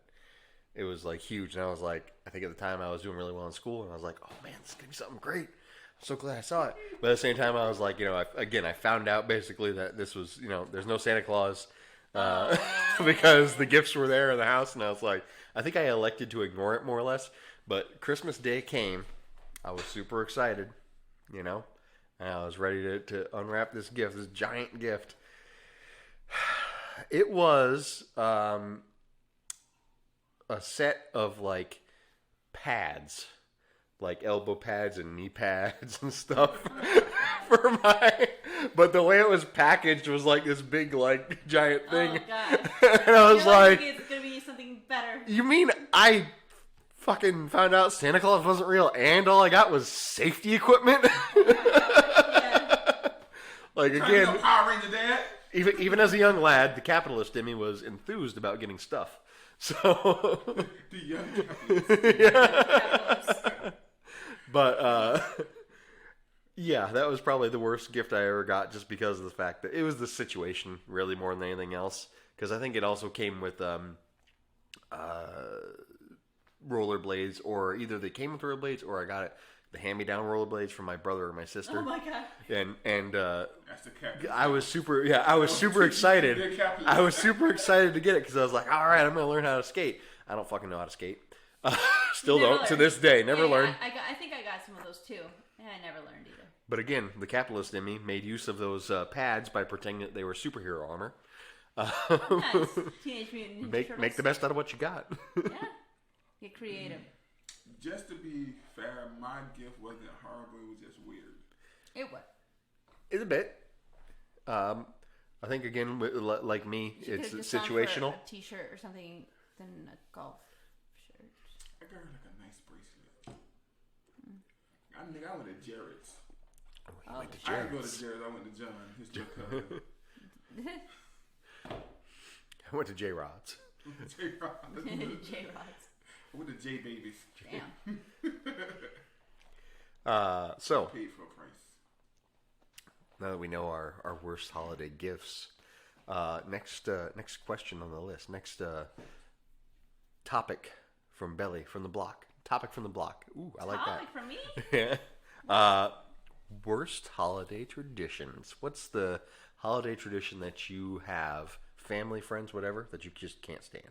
It was like huge, and I was like, I think at the time I was doing really well in school, and I was like, oh man, this is gonna be something great. I'm so glad I saw it. But at the same time, I was like, I found out basically that this was, there's no Santa Claus because the gifts were there in the house, and I was like, I think I elected to ignore it more or less. But Christmas Day came, I was super excited, and I was ready to unwrap this gift, this giant gift. It was a set of like pads, like elbow pads and knee pads and stuff for my. But the way it was packaged was like this big, like giant thing. Oh god! And I was like, it's gonna be something better. "You mean I fucking found out Santa Claus wasn't real, and all I got was safety equipment?" Yeah. Like Turn again, your Power Ranger, Dad. even as a young lad, the capitalist in me was enthused about getting stuff. So, The young capitalist. but yeah, that was probably the worst gift I ever got, just because of the fact that it was the situation, really, more than anything else. Because I think it also came with rollerblades, or either they came with rollerblades, or I got it the hand-me-down rollerblades from my brother or my sister. Oh my god! And That's the capitalist. I was super excited. I was super excited to get it because I was like, all right, I'm going to learn how to skate. I don't fucking know how to skate. Still Never don't to learned. this day. Never Yeah, learned. I think I got some of those too, and I never learned either. But again, the capitalist in me made use of those pads by pretending that they were superhero armor. Nice. Teenage Mutant Ninja Turtles. Make the best out of what you got. Yeah. Get creative. Just to be fair, my gift wasn't horrible. It was just weird. It was. It's a bit. I think again, like me, You it's could've just gone for situational. a t-shirt or something than a golf shirt. I got her like a nice bracelet. I think I went to Jared's. You went to I didn't go Jared's. to Jared's. I went to John. His little cousin. I went to J Rod's. J-Rod. J-Rods. I went to J Babies. Damn. So Paid for a price. now that we know our worst holiday gifts, next question on the list. Next topic from Belly from the block. Topic from the block. Ooh, I like that. Topic from me? Yeah. Worst holiday traditions. What's the holiday tradition that you have, family, friends, whatever, that you just can't stand?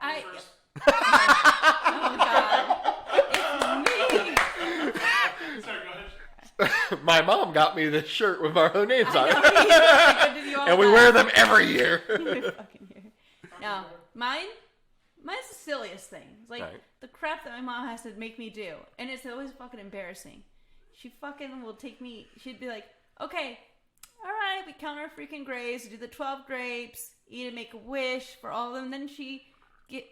First. Oh god. It's me. Sorry, go ahead. My mom got me this shirt with our own names on it. I did you all And we that. wear them every year. You're fucking here. No, mine's the silliest thing. It's like Right. the crap that my mom has to make me do, and it's always fucking embarrassing. She fucking will take me. She'd be like, "Okay, all right, we count our freaking grapes, do the 12 grapes, eat and make a wish for all of them." Then she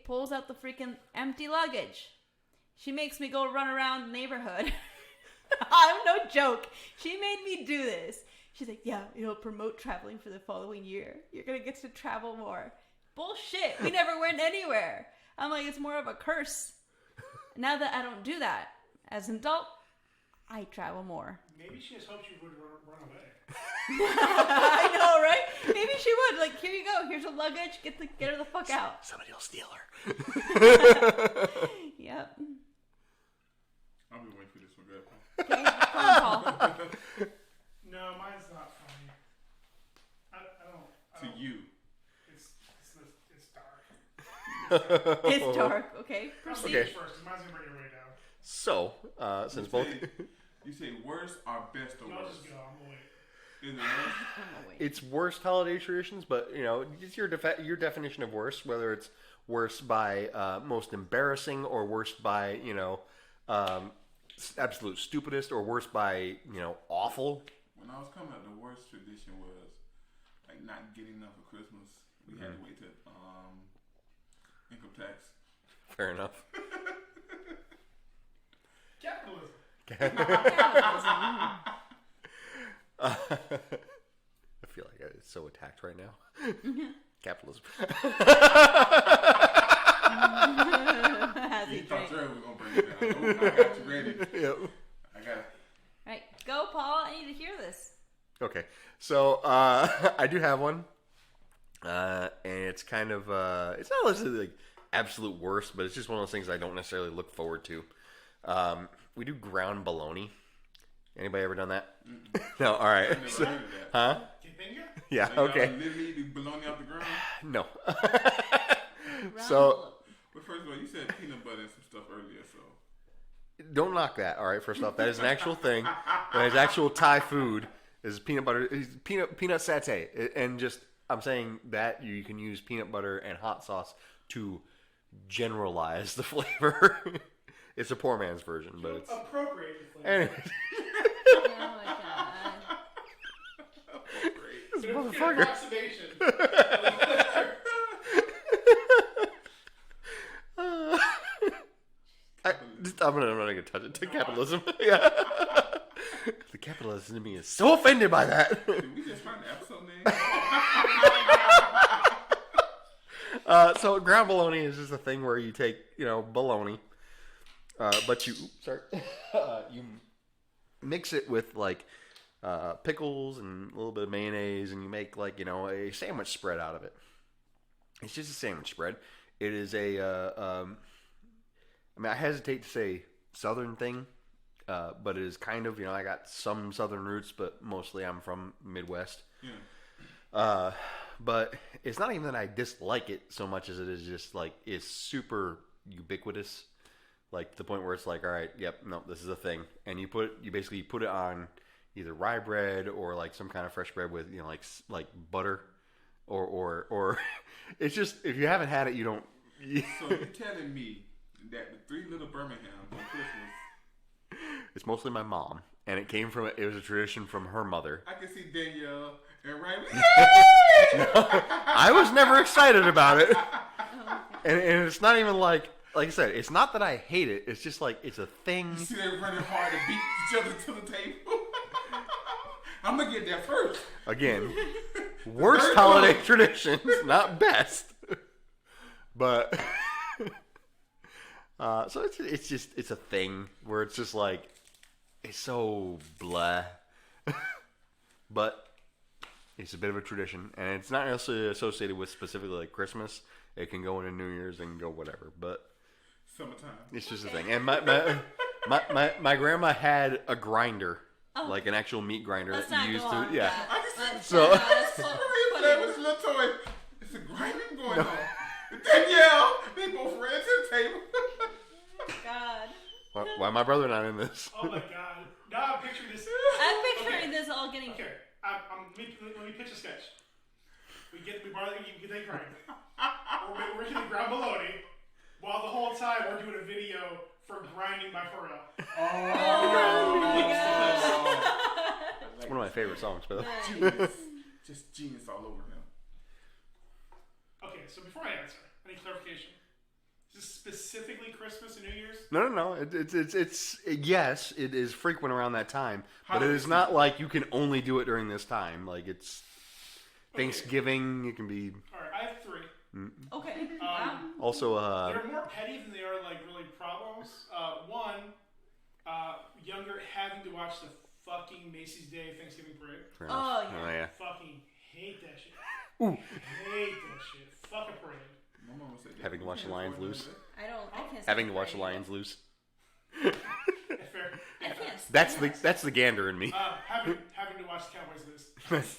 pulls out the freaking empty luggage. She makes me go run around the neighborhood. I'm no joke. She made me do this. She's like, "Yeah, it'll promote traveling for the following year. You're gonna get to travel more." Bullshit. We never went anywhere. I'm like, it's more of a curse. Now that I don't do that, as an adult, I travel more. Maybe she just hoped you would run away. I know, right? Maybe she would. Like, here you go. Here's a luggage. Get her the fuck out. Somebody will steal her. Yep. I'll be waiting for this one. Go ahead. Okay, come on, Paul. No, mine's not funny. I don't. To you. It's dark. It's dark. Okay, I'll proceed. say yours first, 'cause mine's gonna bring your way down. So, since both... You say worst or best or No, I'll worst? just go. I'm gonna wait. Is it worst? Oh, wait. It's worst holiday traditions, but, you know, it's your definition of worst, whether it's worst by most embarrassing or worst by, you know, absolute stupidest or worst by, you know, awful. When I was coming up, the worst tradition was like not getting enough for Christmas. We had to wait till income tax. Fair enough. Capitalism. I feel like it's so attacked right now. Capitalism. Has he You thought drank? Jared was gonna bring it down. Nope, I got you ready. Yep. I got it. Right, go, Paul. I need to hear this. Okay, so I do have one, and it's kind of it's not necessarily like absolute worst, but it's just one of those things I don't necessarily look forward to. We do ground bologna. Anybody ever done that? No. All right. I never So- heard of that. huh? Kipinga? Yeah. Like, y'all Okay. literally eat bologna off the ground. No. Round So But first of all, you said peanut butter and some stuff earlier, so don't knock that. All right. First off, that is an actual thing. That is actual Thai food. Is peanut butter? Is peanut satay? And just I'm saying that you can use peanut butter and hot sauce to generalize the flavor. It's a poor man's version, but it's appropriate the flavor. anyways. Oh my god. This An motherfucker. approximation. I'm not gonna touch it to capitalism. Yeah. The capitalist in me is so offended by that. Did we just find the episode name? So ground bologna is just a thing where you take, bologna, but you mix it with like pickles and a little bit of mayonnaise, and you make like a sandwich spread out of it. It's just a sandwich spread. It is I hesitate to say southern thing, but it is kind of, I got some southern roots, but mostly I'm from Midwest. Yeah. But it's not even that I dislike it so much as it is just like it's super ubiquitous, like to the point where it's like, all right, yep, no, this is a thing, and you basically put it on either rye bread or like some kind of fresh bread with like butter, or it's just if you haven't had it, you don't. So you're telling me that the Three Little Birminghams on Christmas? It's mostly my mom, and it was a tradition from her mother. I can see Danielle and Ryan. I was never excited about it, and it's not even like I said, it's not that I hate it. It's just like it's a thing. You see them running hard to beat each other to the table. I'm gonna get there first. Again, worst holiday traditions, not best. But so it's a thing where it's just like it's so blah, but it's a bit of a tradition, and it's not necessarily associated with specifically like Christmas. It can go into New Year's and go whatever, but summertime. it's just a thing. And my grandma had a grinder, like an actual meat grinder Let's that not you used go to. on Yeah. that. I just said, So- That's so that was a little toy. It's a grinding going on. Danielle, they both ran to the table. God. Why my brother not in this? Oh my god. Now I'm picturing this. I'm picturing this all getting. Okay, let me pitch a sketch. We borrow you get that grind. We're making the ground bologna, while the whole time we're doing a video for grinding by Pharrell. Oh my god. It's one of my favorite songs, but Genius. Just genius all over him. Okay, so before I answer, any clarification? Is this specifically Christmas and New Year's? no. It's yes, it is frequent around that time, but it How- is not like you can only do it during this time. Like it's Thanksgiving. It can be All right, I have three. Okay. Wow. also They're more petty than they are like really problems. One, younger having to watch the fucking Macy's Day Thanksgiving Parade. fair Oh, enough. yeah. yeah. Fucking hate that shit. Ooh. Hate that shit. Fuck a parade. My mama said that. Having to watch the Lions lose. I can't. Having to watch the Lions lose. Fair. I can't. That's the gander in me. Having to watch the Cowboys lose. Watch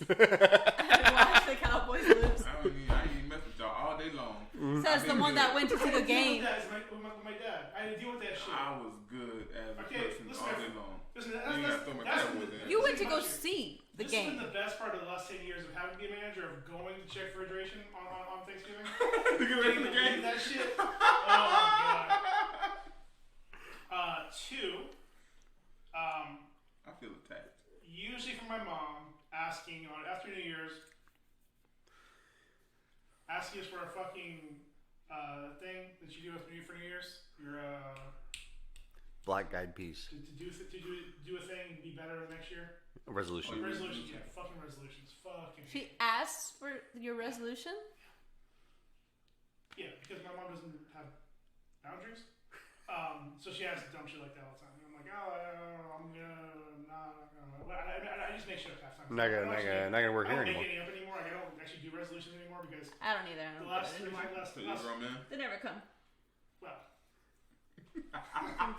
the Cowboys lose. I ain't mess with y'all all day long. Says the one that went to see the game. That is with my dad. I had to deal with that shit. I was good as a Okay, person listen, all day long. Listen, You ain't gotta throw my Cowboys in. You went to go see the This game. has been the best part of the last 10 years of having to be a manager, of going to check refrigeration on Thanksgiving. To get ready for the game. That shit. Oh my god. Two. I feel attacked. Usually from my mom asking after New Year's, asking us for a fucking thing that you do for New Year's. Your Black Eyed Peas. to do a thing and be better next year. Resolution. Resolutions, yeah, fucking resolutions, fucking. She asked for your resolution. Yeah, because my mom doesn't have boundaries. So she asks dumb shit like that all the time. And I'm like, I just make shit up half the time. Not gonna work here I don't anymore. make any up anymore. I don't actually do resolutions anymore because I don't either. the last three, So you're a grown man? They never come. well,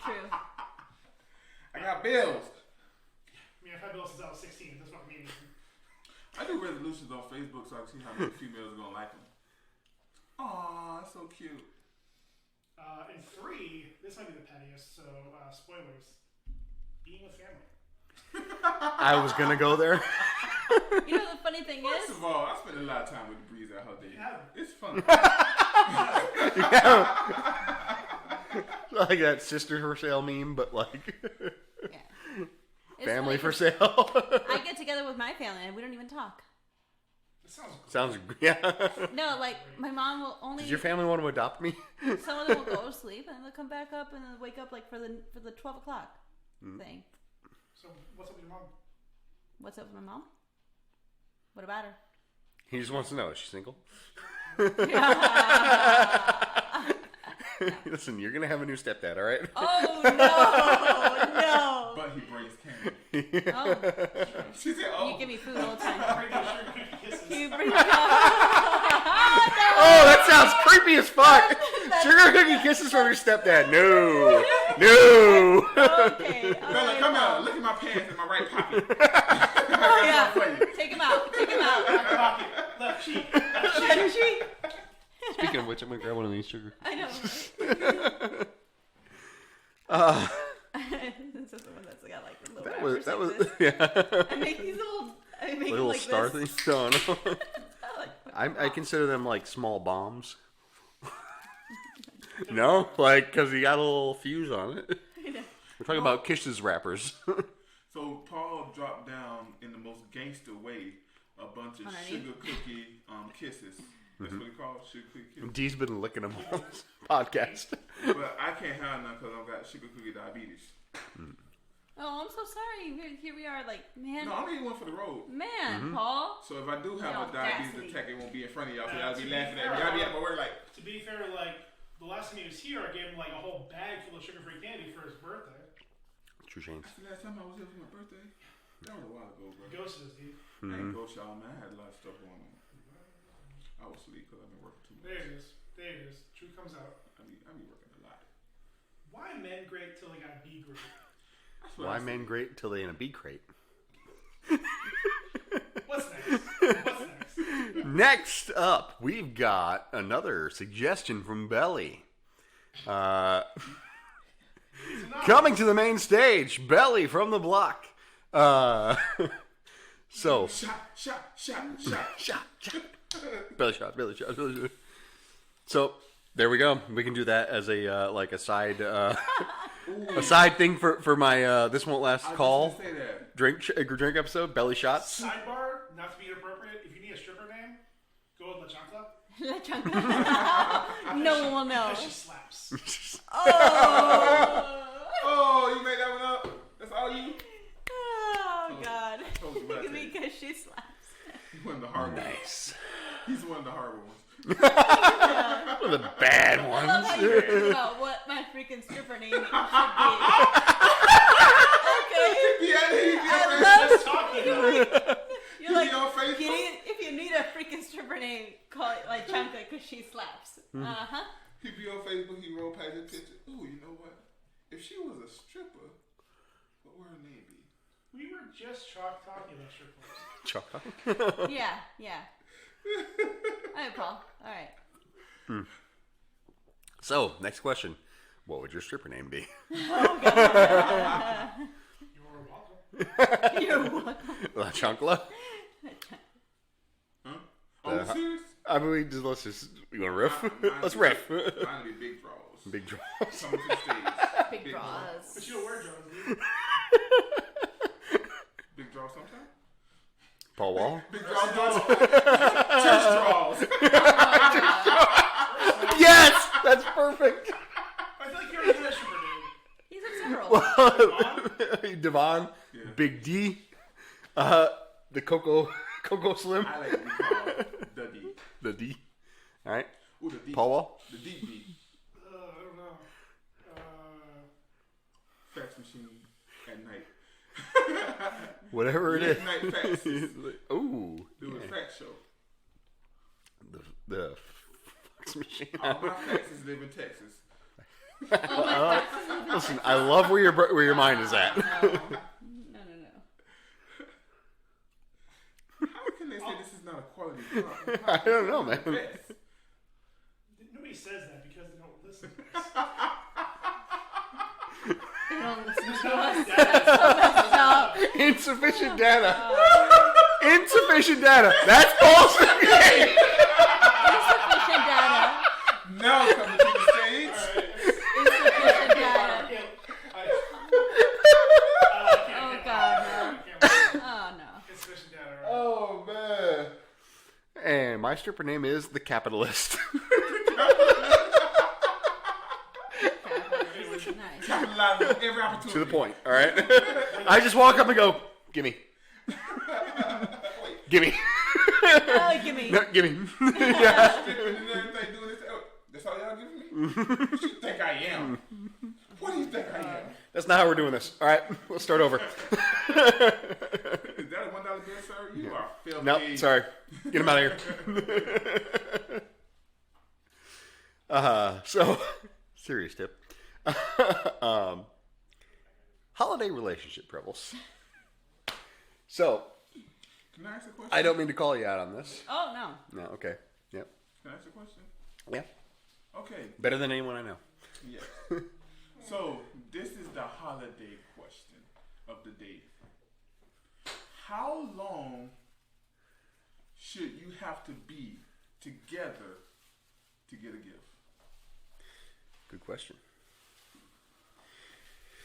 True. I got bills. I mean, I've had bills since I was 16. That's what I mean. I do resolutions on Facebook so I can see how many females are gonna like them. Aw, so cute. And three, this might be the pettiest. So spoilers: being with family. I was gonna go there. You know the funny thing First is, of all, I spend a lot of time with the breeze at her day. Yeah. It's fun. Like that sister for sale meme, but like yeah. It's family funny for 'cause sale. I get together with my family and we don't even talk. It sounds great. Sounds yeah. No, like my mom will only. Does your family want to adopt me? Some of them will go to sleep and they'll come back up and then wake up like for the 12 o'clock thing. So, what's up with your mom? What's up with my mom? What about her? He just wants to know, is she single? Listen, you're gonna have a new stepdad, all right? Oh no, But he brings candy. no! Oh, She said, "Oh, you give me food all the time. Bring those sugar cookie kisses. You bring Oh, that sounds creepy as fuck. Sugar cookie kisses from your stepdad. No, no. Okay. Bella, come out. Look at my pants in my right pocket. Oh yeah. Take him out. Take him out. Back pocket, left cheek. Left cheek. Speaking of which, I'm gonna grab one of these sugar. I know. This is the one that's got like the little. That was yeah. I make these little. I make Little like star this. things. No, no. I like I consider them like small bombs. No, like because he got a little fuse on it. We're talking about Kish's wrappers. So Paul dropped down in the most gangster way a bunch of Underneath. sugar cookie kisses. That's what he called sugar cookie kisses. D's been licking them on this podcast. But I can't have none because I've got sugar cookie diabetes. Oh, I'm so sorry. Here we are, like, man. No, I'm eating one for the road. Man, Paul. So if I do have The a diabetes audacity. attack, it won't be in front of y'all. So Yeah, y'all to be be laughing at fair, me. Y'all be at my work like, To be fair, like, the last time he was here, I gave him, like, a whole bag full of sugar-free candy for his birthday. True change. that's the last time I was here for my birthday. That was a while ago, bro. Ghost is, dude. I ain't ghost y'all, man. I had a lot of stuff going on. I was asleep because I've been working too much. There it is. There it is. Truth comes out. I be working a lot. Why men great till they got B grade? That's what Why I men said. great till they in a bee crate? What's next? What's next? Next up, we've got another suggestion from Belly. Coming to the main stage, Belly from the block. So, shot. Belly shot. So, there we go. We can do that as a like a side thing for my this won't last I was call just gonna say that. drink episode. Belly shots. Sidebar, not to be inappropriate, if you need a stripper name, go with La Chancla. La Chancla. No one will know. Because she slaps. Oh. Oh, you made that one up? That's all you? Oh God. Told you what I said. Because she slaps. He's one of the hard ones. Nice. He's one of the hard ones. One of the bad I love how you're ones. thinking about what my freaking stripper name should be. Okay. I love Just talking about it. You're like, He on Facebook? if you need a freaking stripper name, call it like Chancla because she slaps. Uh-huh. He be on Facebook, he roll past his picture. Ooh, you know what? If she was a stripper, what would her name be? We were just talking about strippers. Chocolate. Yeah. All right, Paul. All right. So, next question. What would your stripper name be? You're welcome. You're welcome. La Chancla? Huh? Oh, you serious? I mean, let's just, you want to riff? Let's riff. Mine be big draws. Big draws. Coming to the stage. Big But draws. you don't wear drugs, dude. Big draws sometimes? Paul Wall? Big draws, church draws. Yes! That's perfect. I feel like you already had a stripper name. He's in several. Devon, Yeah. Big D, the Coco Slim, I like to be called the D. the D. All right, Ooh, the D. Paul Wall. The deep D. I don't know. Fax machine at night. Whatever it is. Late night faxes. Ooh, Do a fax show. the fax machine. All my faxes live in Texas. Listen, I love where your mind is at. No. How can they say this is not a quality product? I don't know, man. Best. Nobody says that because they don't listen to us. They don't listen to us. That's No. Insufficient data. Insufficient data. That's bullshit. Insufficient data. Now coming to the stage. Insufficient data. Oh God, no. Oh no. Insufficient data. Right? Oh man. And my stripper name is the Capitalist. Nice. Capitalize on every opportunity. To the point, all right? I just walk up and go, gimme. Gimme. Gimme. No, gimme. Yeah. And everything doing this. Oh, that's all y'all giving me? What you think I am? What do you think I am? That's not how we're doing this. All right, let's start over. Is that a $1 bill, sir? You are filthy. Nope, sorry. Get him out of here. So, serious tip. Holiday relationship troubles. So, Can I ask a question? I don't mean to call you out on this. Oh no. No, okay. Yep. Can I ask a question? Yeah. Okay. Better than anyone I know. Yes. So this is the holiday question of the day. How long should you have to be together to get a gift? Good question.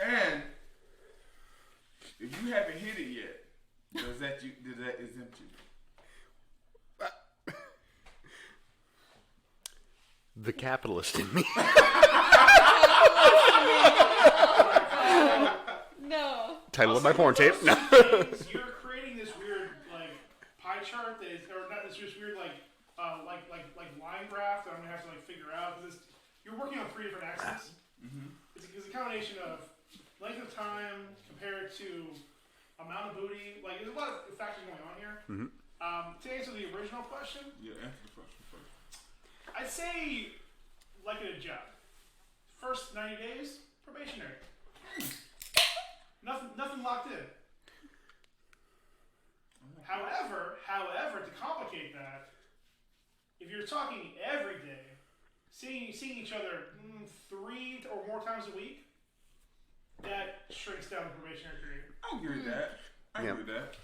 And if you haven't hit it yet, does that exempt you? The capitalist in me. No. Title of my porn tape. No. You're creating this weird like pie chart that is, or not this just weird like line graph that I'm gonna have to like figure out because you're working on 3 different axes. It's a combination of length of time compared to amount of booty. Like there's a lot of factors going on here. To answer the original question, Yeah, answer the question first. I'd say like in a job. First 90 days, probationary. Nothing locked in. However, to complicate that, if you're talking every day, seeing each other 3 or more times a week, that shrinks down the probationary period. I agree with that. I agree with that.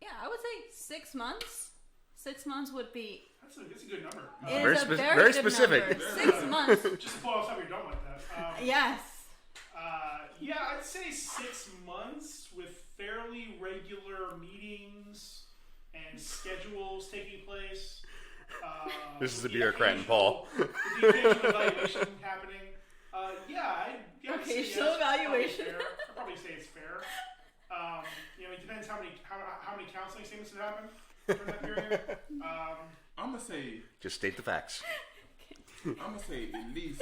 Yeah, I would say 6 months. 6 months would be. That's a good number. Very Is a very good specific. number. 6 months. Just to pull off something you're done like that. Yes. Yeah, I'd say 6 months with fairly regular meetings and schedules taking place. This is the with bureaucrat in occasional- Paul. With the occasional evaluation happening. I'd say Occasional yes, evaluation. I'd probably say it's fair. It depends how many counseling statements have happened during that period. I'm gonna say Just state the facts. at least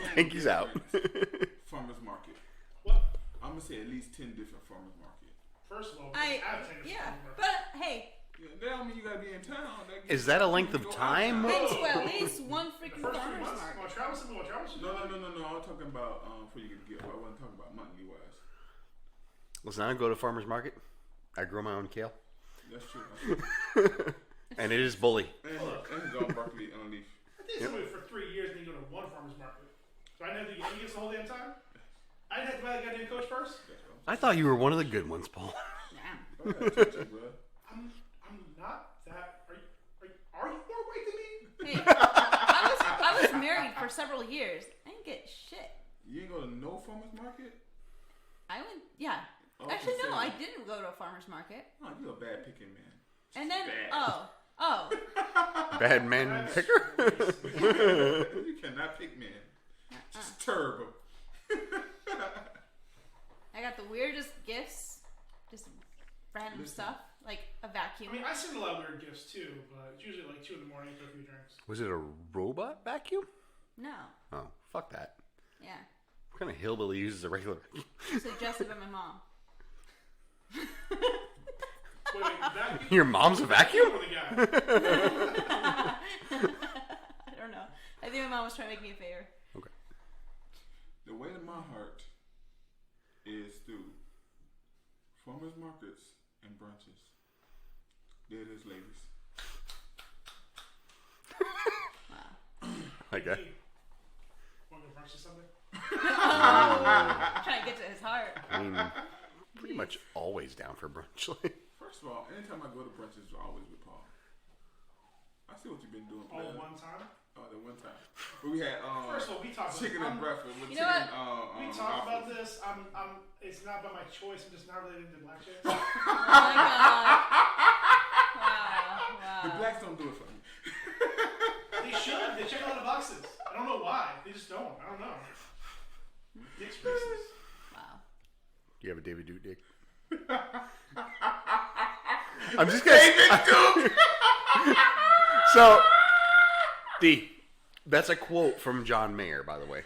10 Pinky's out. different farmers market. What? I'm gonna say at least 10 different farmers market. First of all, I have 10 yeah, but hey, Yeah, that don't mean you gotta be in town. Is that a length of time? been to at least one freaking the first 3 farmer's months. market. Well, Travis should No. do. I'm talking about before you get a gift. I wasn't talking about monthly wise. Listen, I go to farmer's market. I grow my own kale. That's true. And it is bully. And his own broccoli on leaf. I did somebody for 3 years and then go to one farmer's market. So I didn't have to get any gifts the whole damn time? I didn't have to buy the goddamn Coach purse? I thought you were one of the good ones, Paul. Yeah. Go ahead, touch it, bro. I'm not that. Are you more white than me? Hey, I was married for several years. I didn't get shit. You ain't go to no farmer's market? I went, yeah. Oh, Actually, no, so- I didn't go to a farmer's market. Oh, you a bad picking man. And then, Bad. oh, Bad man picker. You cannot pick man. It's terrible. I got the weirdest gifts, just random stuff, like a vacuum. I mean, I send a lot of weird gifts too, but it's usually like 2 in the morning for a few drinks. Was it a robot vacuum? No, Oh, fuck that. yeah, What kind of hillbilly uses a regular vacuum? suggested by my mom. Wait, that Your mom's a vacuum? or the guy? I don't know. I think my mom was trying to make me a favor. Okay. The way to my heart is through farmers markets and brunches. There it is, ladies. Okay. Want to go brunch or something? I'm trying to get to his heart. I mean, pretty much always down for brunch. First First of all, anytime I go to brunch, it's always with Paul. I see what you've been doing. Oh, one time? Oh, that one time. But we had first of all, we talked chicken about and breakfast. You know what? We talked about this. It's not by my choice. I'm just not related to black chicks. Oh my god. Wow. The blacks don't do it for me. They should. They check a lot of boxes. I don't know why. They just don't. I don't know. Dick's racist. Wow. Do you have a David Duke dick? I'm just gonna. David Duke. So, D, that's a quote from John Mayer, by the way.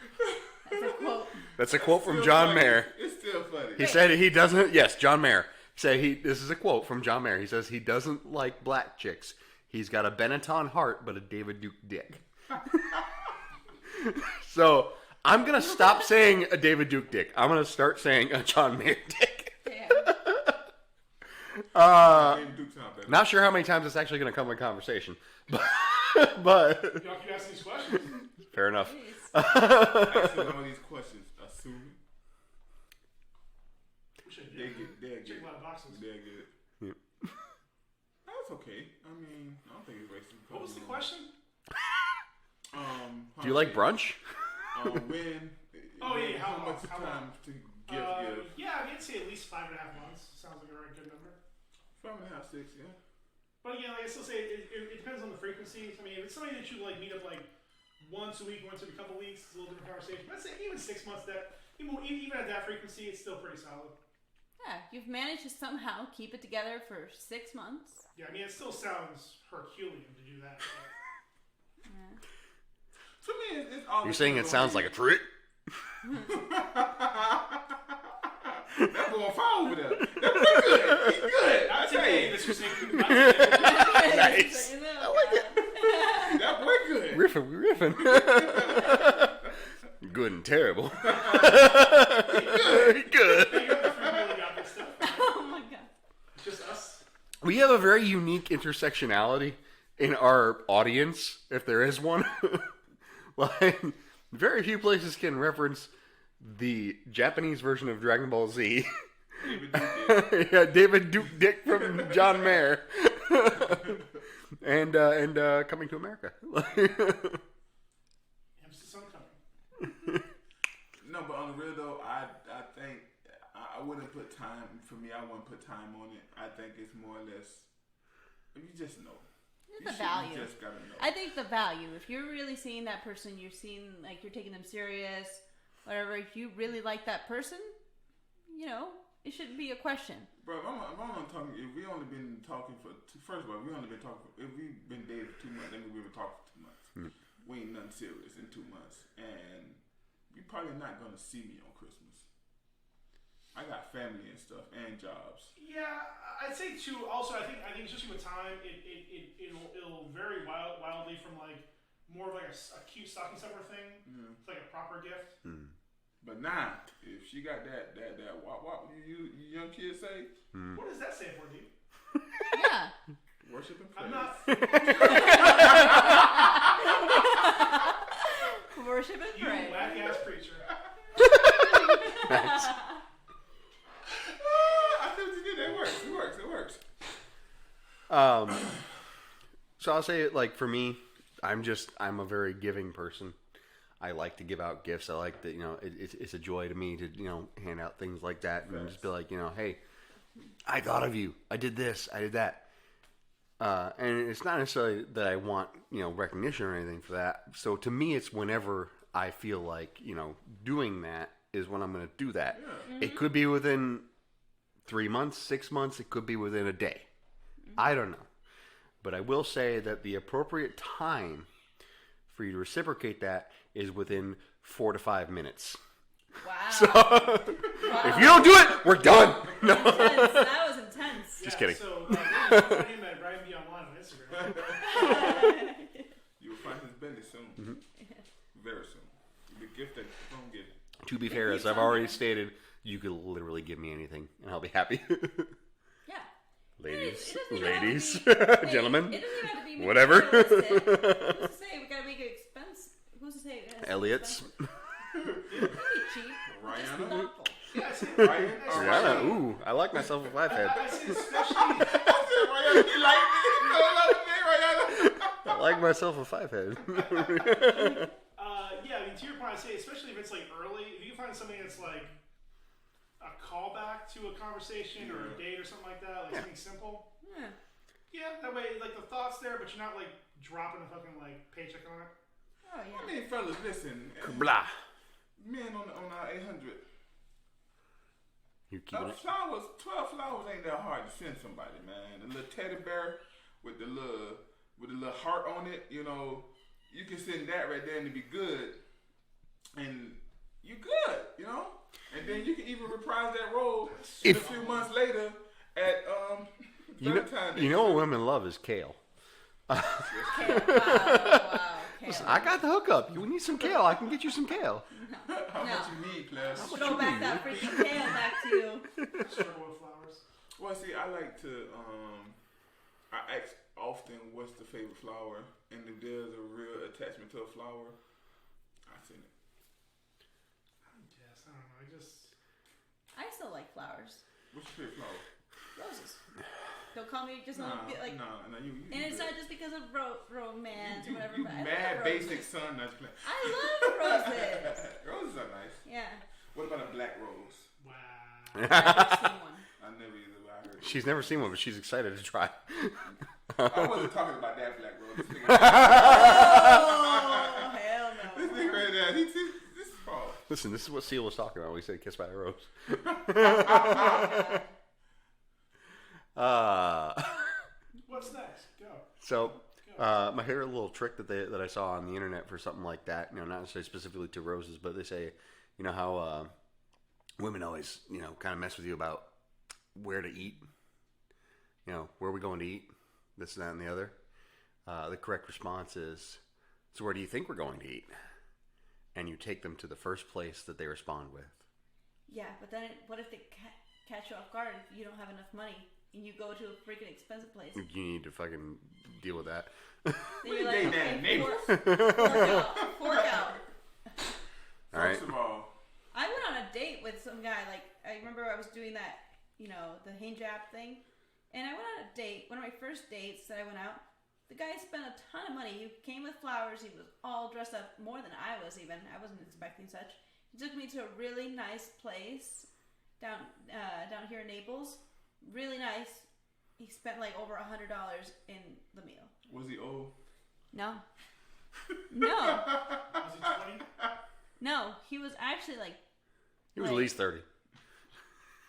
That's a quote. That's a quote from John funny. Mayer. It's still funny. He said he doesn't. Yes, John Mayer said he. This is a quote from John Mayer. He says he doesn't like black chicks. He's got a Benetton heart, but a David Duke dick. So I'm gonna stop saying a David Duke dick. I'm gonna start saying a John Mayer dick. David Duke sound better. Not sure how many times it's actually gonna come in conversation, but Y'all keep asking these questions. fair enough. Asking all these questions, assuming We should they get check a lot of boxes. They get it. Yep. That's okay. I mean, I don't think it's racist. What was the question? Do you like brunch? When? Oh, yeah, How how much long? time to give? Yeah, I'd say at least 5.5 months. Sounds like a very good number. 5.5, 6, yeah. But again, like I still say, it depends on the frequency. I mean, if it's somebody that you like meet up like once a week, once every couple of weeks, it's a little different conversation. But I'd say even 6 months, that even at that frequency, it's still pretty solid. Yeah, you've managed to somehow keep it together for 6 months. Yeah, I mean, it still sounds Herculean to do that. Yeah. To me, it's all. You're saying it sounds like a trick? That boy far over there. That boy good. He's good. I tell you. This was Nice. I like it. That boy good. Riffing. Good and terrible. Good. Oh my god. Just us. We have a very unique intersectionality in our audience, if there is one. Like, very few places can reference the Japanese version of Dragon Ball Z. David Duke. Yeah, David Duke Dick from John Mayer. and Coming to America. MC Sun coming. No, but on the real though, I think I wouldn't put time. For me, I wouldn't put time on it. I think it's more or less. You just know. The value. You just gotta know. I think the value. If you're really seeing that person, you're seeing like you're taking them serious, whatever. If you really like that person, you know, it shouldn't be a question. Bro, if I'm only talking. If we only been talking for first of all, we only been talking. If we've been dating for 2 months, then we've been talking for 2 months. We ain't nothing serious in 2 months, and you're probably not gonna see me on Christmas. I got family and stuff and jobs. Yeah, I'd say too. Also, I think especially with time, it'll vary wildly from like more of like a cute stocking stuffer thing to like a proper gift. But nah, if she got that what you young kids say? What does that say for, dude? Yeah. Worship and praise. I'm not. Worship and You pray. whack ass preacher. Nice. I see what you did. It works. So I'll say, like, for me, I'm a very giving person. I like to give out gifts. I like that, it's a joy to me to, hand out things like that and just be like, hey, I thought of you. I did this. I did that. And it's not necessarily that I want, recognition or anything for that. So to me, it's whenever I feel like, doing that is when I'm going to do that. Yeah. It could be within 3 months, 6 months. It could be within a day. I don't know. But I will say that the appropriate time for you to reciprocate that is within 4 to 5 minutes. Wow. So, if you don't do it, we're done. No. Intense. That was intense. Just kidding. So, him at Brian B. Online on Instagram. You'll find his belly soon. Very soon. The gift that you don't get. To be fair, as I've already stated, you could literally give me anything, and I'll be happy. Yeah. Ladies, It doesn't even have to be- gentlemen, It doesn't even have to be whatever. materialistic. Who's to say we gotta make it expensive? Who's to say it has to be Elliot's. expensive? It can be cheap. Just Rihanna? thoughtful. Yeah, I see. Right? Rihanna, ooh, I like myself a 5-head. I see, especially. I like myself a 5-head. Yeah, I mean, to your point, I say, especially if it's like early, if you can find something that's like a callback to a conversation or a date or something like that, like something simple. Yeah. Yeah, that way, like the thought's there, but you're not like dropping a fucking like paycheck on it. Oh yeah. I mean, fellas, listen. Blah. Men on our 800. You keep it. 12 flowers ain't that hard to send somebody, man. The little teddy bear with the little heart on it, you know, you can send that right there and it'd be good. And you good, you know? And then you can even reprise that role a few months later at Valentine's Day. You know what women love is kale. Wow. Listen, I got the hookup. You need some kale, I can get you some kale. How much you need, class? Throw back that freaking kale back to you. Struggle with flowers. Well, see, I like to, I ask often what's the favorite flower, and if there's a real attachment to a flower, I send it. Yes, I don't know. I still like flowers. What's your favorite flower? Roses. Don't call me just Nah, like. you And it's good. not just because of romance or whatever. You but I mad love basic roses. son that's playing. I love roses. Roses are nice. Yeah. What about a black rose? Wow. I've never seen one. I never either, but I heard it. She's never seen one, but she's excited to try. I wasn't talking about that black rose. This nigga, Oh hell no. this nigga right there, this is false. Listen, this is what Seal was talking about when he said "Kiss by a Rose." What's next? Go. So, my favorite little trick that I saw on the internet for something like that, you know, not necessarily specifically to roses, but they say, you know how women always, you know, kind of mess with you about where to eat. You know, where are we going to eat? This, that, and the other. The correct response is, so where do you think we're going to eat? And you take them to the first place that they respond with. Yeah, but then what if they catch you off guard if you don't have enough money and you go to a freaking expensive place? You need to fucking deal with that. Then you're like, dating okay, that neighbor? fork out. All right. First of all, I went on a date with some guy. Like I remember I was doing that, you know, the hinge app thing, and I went on a date. One of my first dates that I went out. The guy spent a ton of money. He came with flowers. He was all dressed up more than I was even. I wasn't expecting such. He took me to a really nice place down here in Naples. Really nice. He spent like over $100 in the meal. was he old? No. No. Was he 20? No. He was actually like. He was at least 30.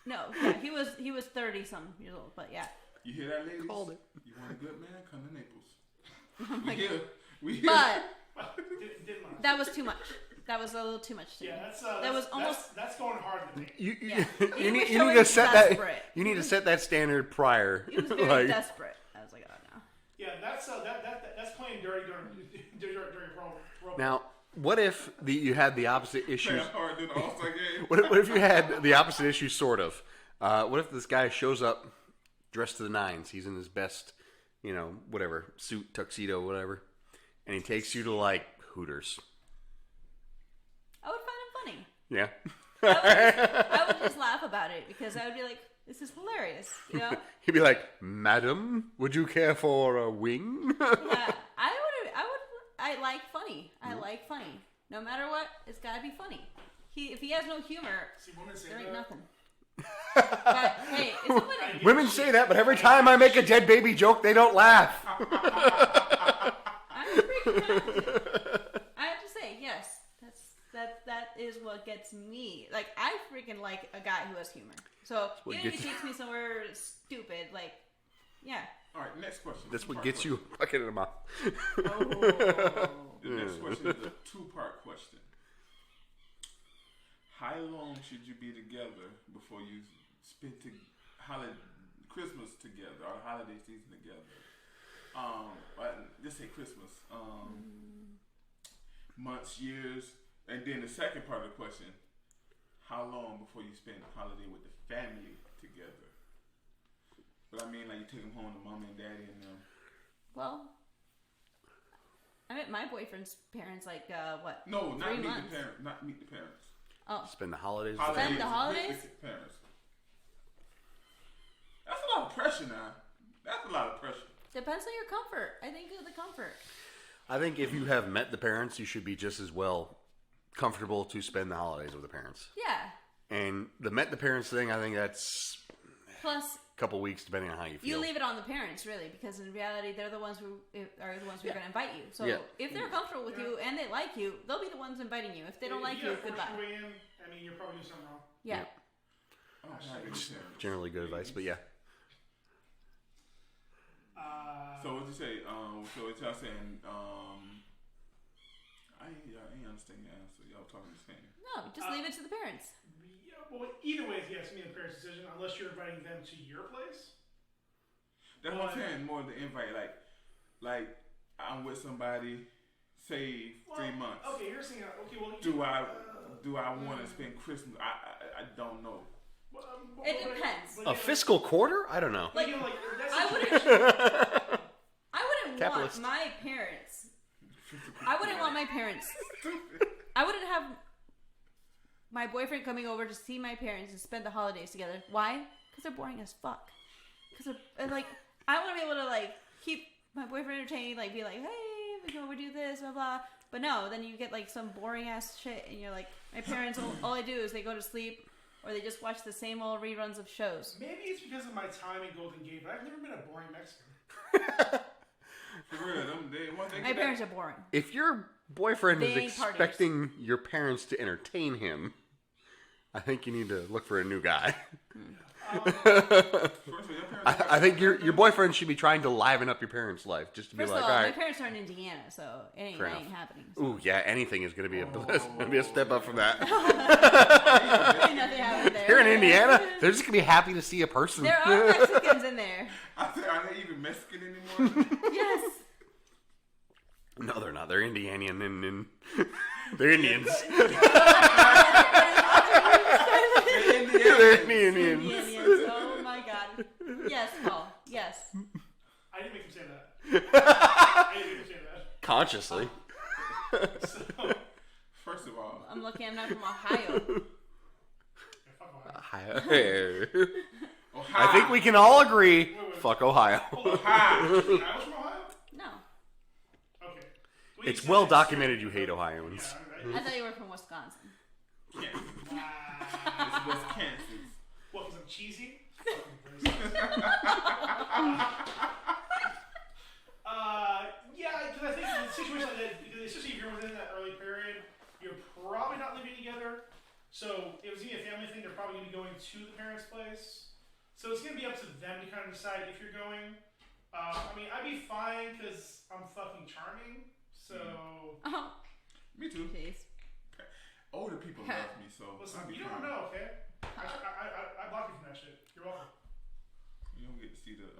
No. Yeah. He was 30 some years old. But yeah. You hear that, ladies? Called it. You want a good man? Come to Naples. Oh my We God. here. We here. But Didn't mind. that was too much. That was a little too much to me. Yeah, That was almost. that's going hard to me. Yeah. He You was need showing to set that. desperate. You need to set that standard prior. He was very Like, desperate. I was like, oh no. Yeah, that's playing dirty during pro. now, what if you had the opposite Play issues? hard in the All-Star game. What if you had the opposite issue, sort of? What if this guy shows up dressed to the nines? He's in his best, you know, whatever, suit, tuxedo, whatever. And he takes you to, like, Hooters. I would find him funny. Yeah? I would just laugh about it because I would be like, this is hilarious, you know? He'd be like, "Madam, would you care for a wing?" Yeah, I like funny. I like funny. No matter what, it's gotta be funny. If he has no humor, See, women say there ain't that. nothing. But hey, it's a funny. Women say that, but every time I make a dead baby joke, they don't laugh. I'm freaking out. I have to say, yes, that is what gets me. Like, I freaking like a guy who has humor. So what even if gets he takes me somewhere stupid, like, yeah. All right, next question. That's what Two-part gets you a bucket in the mouth. The next question is a two-part question. How long should you be together before you spend Christmas together or the holiday season together? Just say Christmas. Months, years, and then the second part of the question: how long before you spend a holiday with the family together? But I mean, like you take them home to mom and daddy and them. Well, I met my boyfriend's parents like what? No, not 3 meet months. the parents. Not meet the parents. Oh. Spend the holidays. Spend the holidays? With parents. That's a lot of pressure now. That's a lot of pressure. Depends on your comfort. I think of the comfort. I think if you have met the parents, you should be just as well comfortable to spend the holidays with the parents. Yeah. And the met the parents thing, I think that's plus a couple weeks depending on how you feel. You leave it on the parents, really, because in reality, they're the ones who are the ones who are going to invite you. So if they're comfortable with you and they like you, they'll be the ones inviting you. If they don't like you, goodbye. I mean, you're probably doing something wrong. Yeah. It's generally good advice, but yeah. So what you say? So what y'all saying? I ain't understand the answer. Y'all talking the same. No, just leave it to the parents. Yeah, well, either way, it's me and the parents' decision. Unless you're inviting them to your place. That's what I'm saying. More the invite, like I'm with somebody, say 3 months. Okay, you're saying okay. Well, do I want to spend Christmas? I don't know. It depends. A fiscal quarter? I don't know. Like, you know, like I wouldn't Capitalist. want my parents. I wouldn't want my parents. I wouldn't have my boyfriend coming over to see my parents and spend the holidays together. Why? Because they're boring as fuck. Because like I want to be able to like keep my boyfriend entertained, like be like, hey, we do this, blah blah. But no, then you get like some boring ass shit, and you're like, my parents. All I do is they go to sleep. Or they just watch the same old reruns of shows. Maybe it's because of my time in Golden Gate, but I've never been a boring Mexican. For real, my parents are boring. If your boyfriend is expecting your parents to entertain him, I think you need to look for a new guy. I think your boyfriend should be trying to liven up your parents' life, just to be First like, of all, all my right. parents are in Indiana, so it ain't happening. So. Ooh, yeah, anything is going to be a step up from that. Ain't nothing happening there. Here in Indiana, they're just going to be happy to see a person. There are Mexicans in there. Are they even Mexican anymore? Yes. No, they're not. They're Indianian and they're Indians. They're Indians. Oh my god. Yes, Paul. Yes. I didn't make him say that. Consciously. So, first of all, I'm lucky I'm not from Ohio. Ohio. I think we can all agree. Fuck Ohio. Ohio. I was from Ohio? No. Okay. It's well documented you hate Ohioans. Yeah, I thought you were from Wisconsin. Kansas. It's Wisconsin. What, because I'm cheesy? Yeah, because I think in a situation like that, because especially if you're within that early period, you're probably not living together. So if it's going to be a family thing, they're probably going to be going to the parents' place. So it's going to be up to them to kind of decide if you're going. I mean, I'd be fine because I'm fucking charming. So. Me too. Jeez. Older people love me, so. Listen, you don't know, okay? I block you from that shit. You're welcome. You don't get to see the.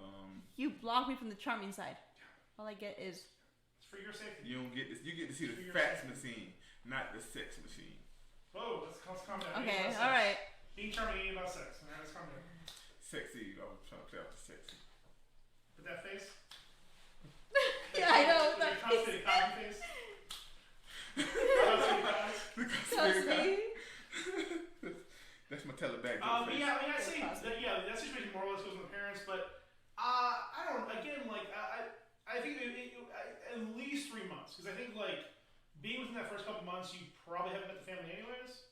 You block me from the charming side. All I get is. It's for your safety. You don't get this. You get to see the fax machine, not the sex machine. Whoa, let's calm down. Okay, all right. Being charming ain't about sex. All right, let's calm down. Sexy, I'm trying to play out the sexy. With that face? Yeah, I know. With your constipated cotton face? Trust me. That's my teleback. Yeah, I mean, I'd say that situation more or less goes with the parents, but I don't. Again, like I think at least 3 months, because I think like being within that first couple months, you probably haven't met the family anyways.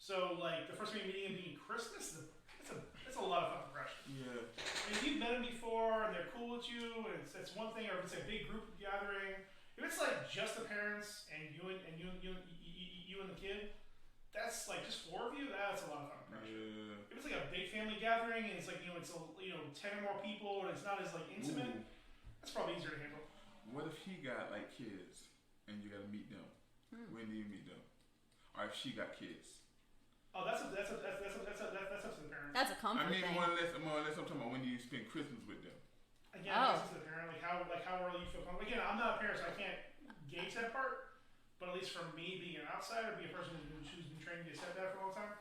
So like the first time you're meeting and being Christmas, it's a lot of fucking pressure. Yeah. I mean, if you've met them before and they're cool with you, and it's one thing, or if it's a big group gathering, if it's like just the parents and you and the kid, that's like just 4 of you. That's a lot of fucking pressure. Yeah. If it's like a big family gathering and it's like it's 10 or more people and it's not as like intimate, that's probably easier to handle. What if he got like kids and you got to meet them? When do you meet them? Or if she got kids? Oh, that's up to the parents. That's a comfort I mean, thing. more or less, I'm talking about when you spend Christmas with them. Again, that's up to the parent. Like how early you feel comfortable. Again, I'm not a parent, so I can't gauge that part. But at least for me, being an outsider, being a person who's been trained to be a stepdad for a long time.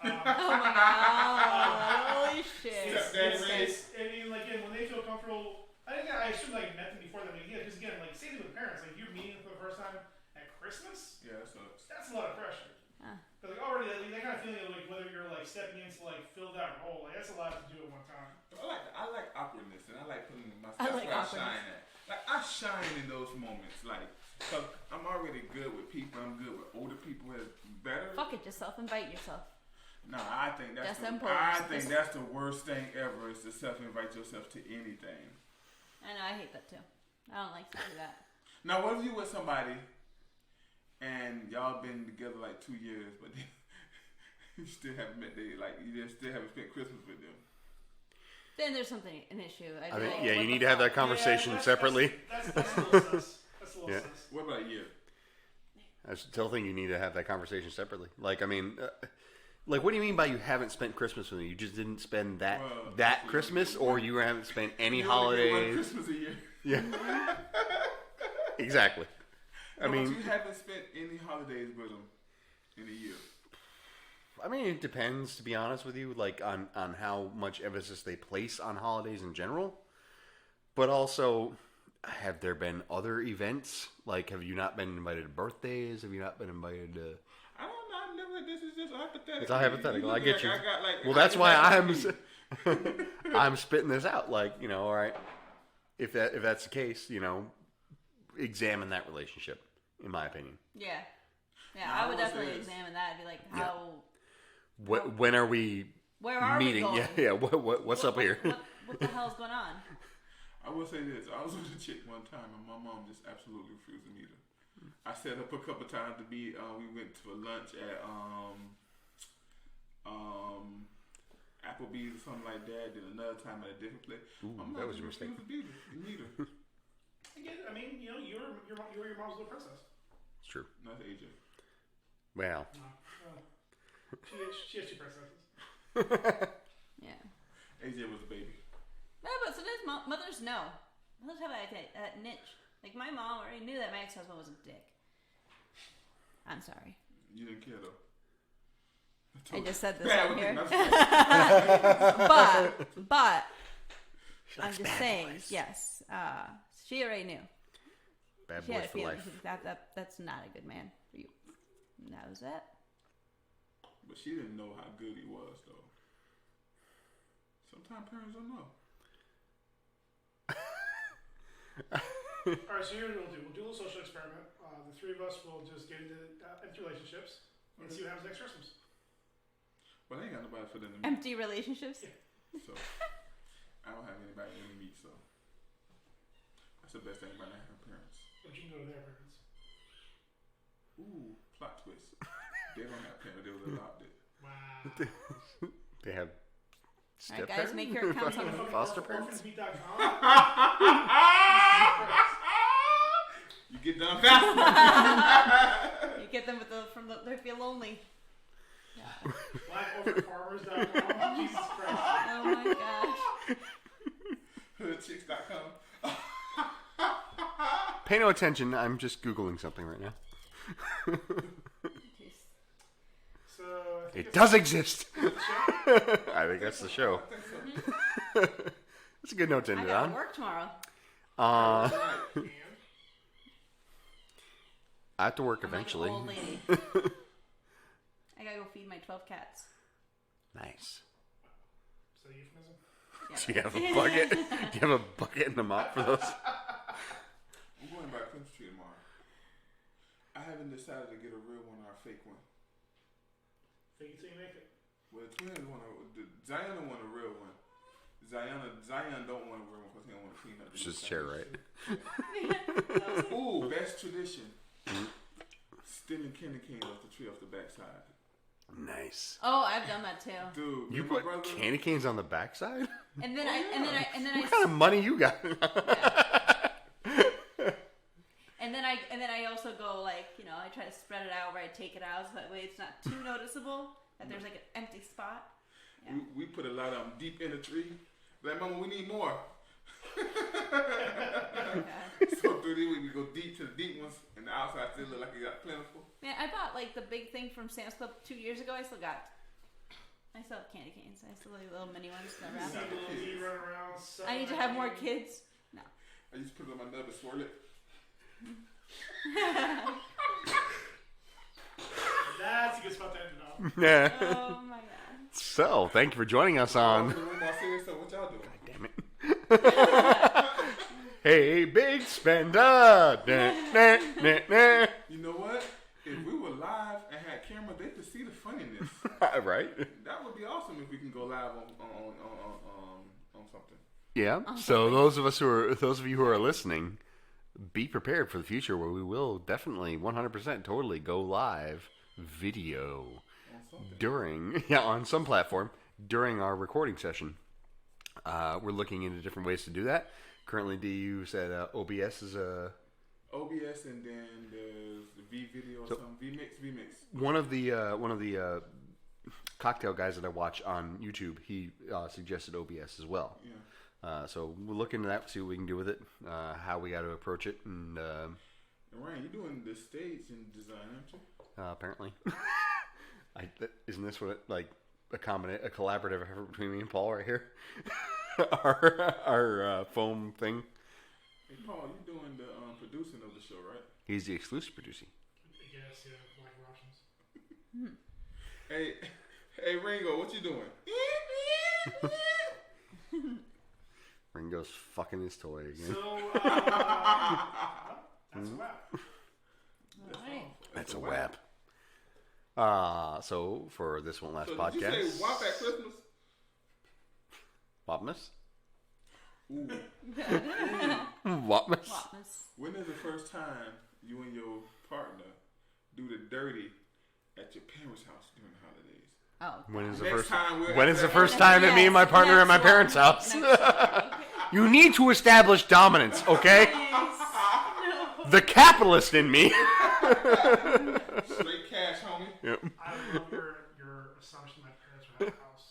Oh my god! Holy shit! I mean, like, when they feel comfortable, I assume like met them before that. Because again, like same thing with parents. Like you're meeting them for the first time at Christmas. Yeah, that sucks. That's a lot of pressure. Huh. Because like stepping in to like fill that role. Like that's a lot to do at one time. I like awkwardness, and I like putting myself. I like That's where I awkwardness. shine at. Like I shine in those moments, like because I'm already good with people. I'm good with older people. Is better. Fuck it, just self-invite yourself. No, I think that's Just impose. that's the worst thing ever is to self-invite yourself to anything. I know, I hate that too. I don't like to do that. Now, what if you with somebody and y'all been together like 2 years, but you still haven't met you still haven't spent Christmas with them? Then there's an issue. I mean, yeah, you need to have that conversation separately. That's a little sus. That's a little Yeah. sus. What about a year? I still think you need to have that conversation separately. Like, I mean, like, what do you mean by you haven't spent Christmas with me? You just didn't spend that Christmas, or you haven't spent any You only get one holidays? Christmas a year. Yeah, exactly. I But mean, you haven't spent any holidays with them in a year. I mean, it depends, to be honest with you, like on how much emphasis they place on holidays in general. But also, have there been other events? Like, have you not been invited to birthdays? Have you not been invited to? I don't know. I've never. This is just hypothetical. It's all hypothetical. I get you. Like, Well, that's why I'm spitting this out. Like, you know, all right. If that's the case, you know, examine that relationship. In my opinion. Yeah. Yeah, No, I would I will say definitely this. examine that. I'd be like, how... When are we Where are meeting? we going? Yeah. What's up here? What the hell's going on? I will say this. I was with a chick one time, and my mom just absolutely refused to meet her. I set up a couple times to be. We went to a lunch at Applebee's or something like that. Then another time at a different place. Ooh, My mom that was your just mistake. refused to meet her. Again, I mean, you know, you were your mom's little princess. It's true. That's AJ. Well, No, she has two princesses. Yeah. AJ was a baby. No, but sometimes mothers know. Mothers have that niche. Like, my mom already knew that my ex-husband was a dick. I'm sorry. You didn't care though. I just said this Bad on with here. me, that's fine. But I'm just saying, yes. She already knew. bad She had boys a for feeling. life. That's not a good man for you. And that was it. But she didn't know how good he was though. Sometimes parents don't know. All right, so here's what we'll do. We'll do a little social experiment. The three of us will just get into empty relationships and see what happens next Christmas. But I ain't got nobody for them to meet. Empty relationships. So I don't have anybody to meet. So that's the best thing about not having parents. But you can go to their parents. Ooh, plot twist. They don't have parents. They was adopted. Wow. They have All right, guys, make your accounts on foster parents. Orphansbeat.com. You get done fast. You get them if you're lonely. Yeah. BlackOrphanFarmers.com. Jesus Christ. Oh my gosh. Hoodchicks.com. Pay no attention. I'm just Googling something right now. Jeez. So I think It does exist. it's the show. I think that's the show. I think so. That's a good note to I end it gotta on. work tomorrow. Right. And I have to work I'm like an eventually. old lady. I gotta go feed my 12 cats. Nice. is that a euphemism? Yeah. Do you have a bucket? Do you have a bucket and a mop for those? I'm going by Christmas tree tomorrow. I haven't decided to get a real one or a fake one. Fake it till you make it. Well, the twins Zion want a real one. Zion don't want a real one because he don't want to clean up. It's just chair, right? Ooh, best tradition. Stealing candy canes off the tree off the backside. Nice. Oh, I've done that too. Dude, You me and my put brother, candy canes on the backside? And then I What kind of money you got? And then I also go like, you know, I try to spread it out where I take it out so that way it's not too noticeable that there's like an empty spot. Yeah. we put a lot of them deep in the tree. Like, Mama, we need more. Okay. So through the we go deep to the deep ones, and the outside still look like it got plentiful. Man, I bought like the big thing from Sam's Club 2 years ago. I still have candy canes. I still have little mini ones that wrap See up. little D running around. I need to have more kids. No. I just put it on my nub and swirl it. That's a good spot to end it off. Yeah. Oh my god. So, thank you for joining us on. What y'all doing? Damn it. Hey, big spender. You know what? If we were live and had cameras, they could see the funniness. Right? That would be awesome if we can go live on something. Yeah. So those of you who are listening, be prepared for the future where we will definitely 100% totally go live video on some platform during our recording session. We're looking into different ways to do that. Currently, DU said OBS is a... OBS, and then there's V-Video or something. VMix. One of the cocktail guys that I watch on YouTube, he suggested OBS as well. Yeah. So we'll look into that, see what we can do with it, how we got to approach it, and Ryan, you're doing the stage and design, aren't you? apparently, isn't this what a collaborative effort between me and Paul right here? our foam thing. Hey Paul, you're doing the producing of the show, right? He's the exclusive producer. Yes, yeah, Black Russians. Hey Ringo, what you doing? Ringo's fucking his toy again. So, that's a wrap. That's a whap. So for this one last podcast. Did you say WAP at Christmas? Wapmas? Ooh. Wapmas? When is the first time you and your partner do the dirty at your parents' house during the holidays? Oh. When is the Next first time that me and my partner are at my parents' house? You need to establish dominance, okay? The capitalist in me. Straight cash, homie. Yep. I love your assumption my parents were at the house.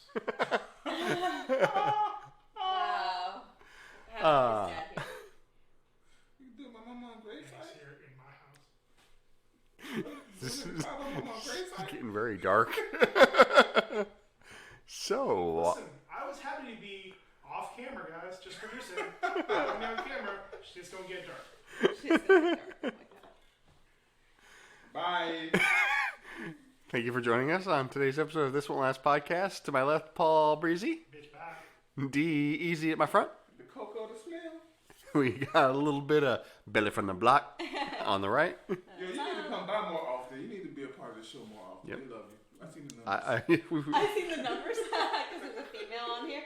Wow. You can do my mama on It's graveside. here in my house. This is My mama on graveside. getting very dark. So, Listen, I was happy to be off camera, guys, just producing. When you're on camera, shit's gonna get dark. Bye. thank you for joining us on today's episode of This Won't Last podcast. To my left, Paul Breezy. Bitch back. D Easy at my front. The cocoa, the smell. We got a little bit of Belly from the Block on the right. Yo, you need to come by more often. You need to be a part of the show more often. Yep. They love you. I seen the numbers. I've seen the numbers because there's a female on here.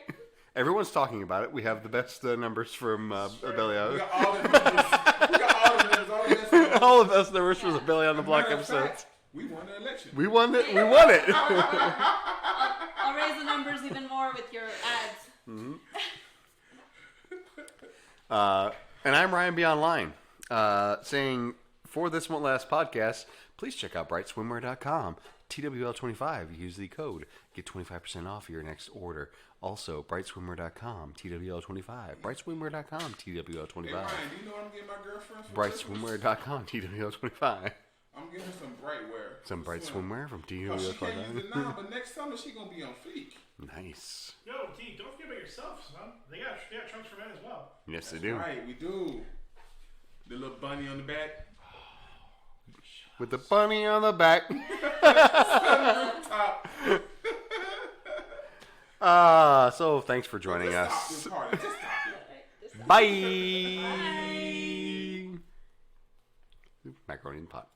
Everyone's talking about it. We have the best numbers from Belly We Out. got all the numbers. We got all the numbers. All the best numbers. All the best numbers from the Belly on the Block Matter of episodes. fact, we won the election. We won it. We won it. I'll raise the numbers even more with your ads. And I'm Ryan B. Online, saying, for This Won't Last podcast, please check out brightswimwear.com. TWL25. Use the code. Get 25% off your next order. Also, brightswimwear.com. TWL25. Brightswimwear.com. TWL25. Hey, Ryan, do you know what I'm getting my girlfriend for brightswimwear.com. TWL25. I'm getting her some bright wear. Some bright swimwear from Oh, she can't use it TWL25. now, but next summer she gonna be on fleek. Nice. Yo, D, don't forget about yourself, son. They got trunks for men as well. Yes, they do. Right, we do. The little bunny on the back. With the bunny on the back. Top. So thanks for joining Just us. Stop this party. Just stop it. Bye. Macaroni in pot.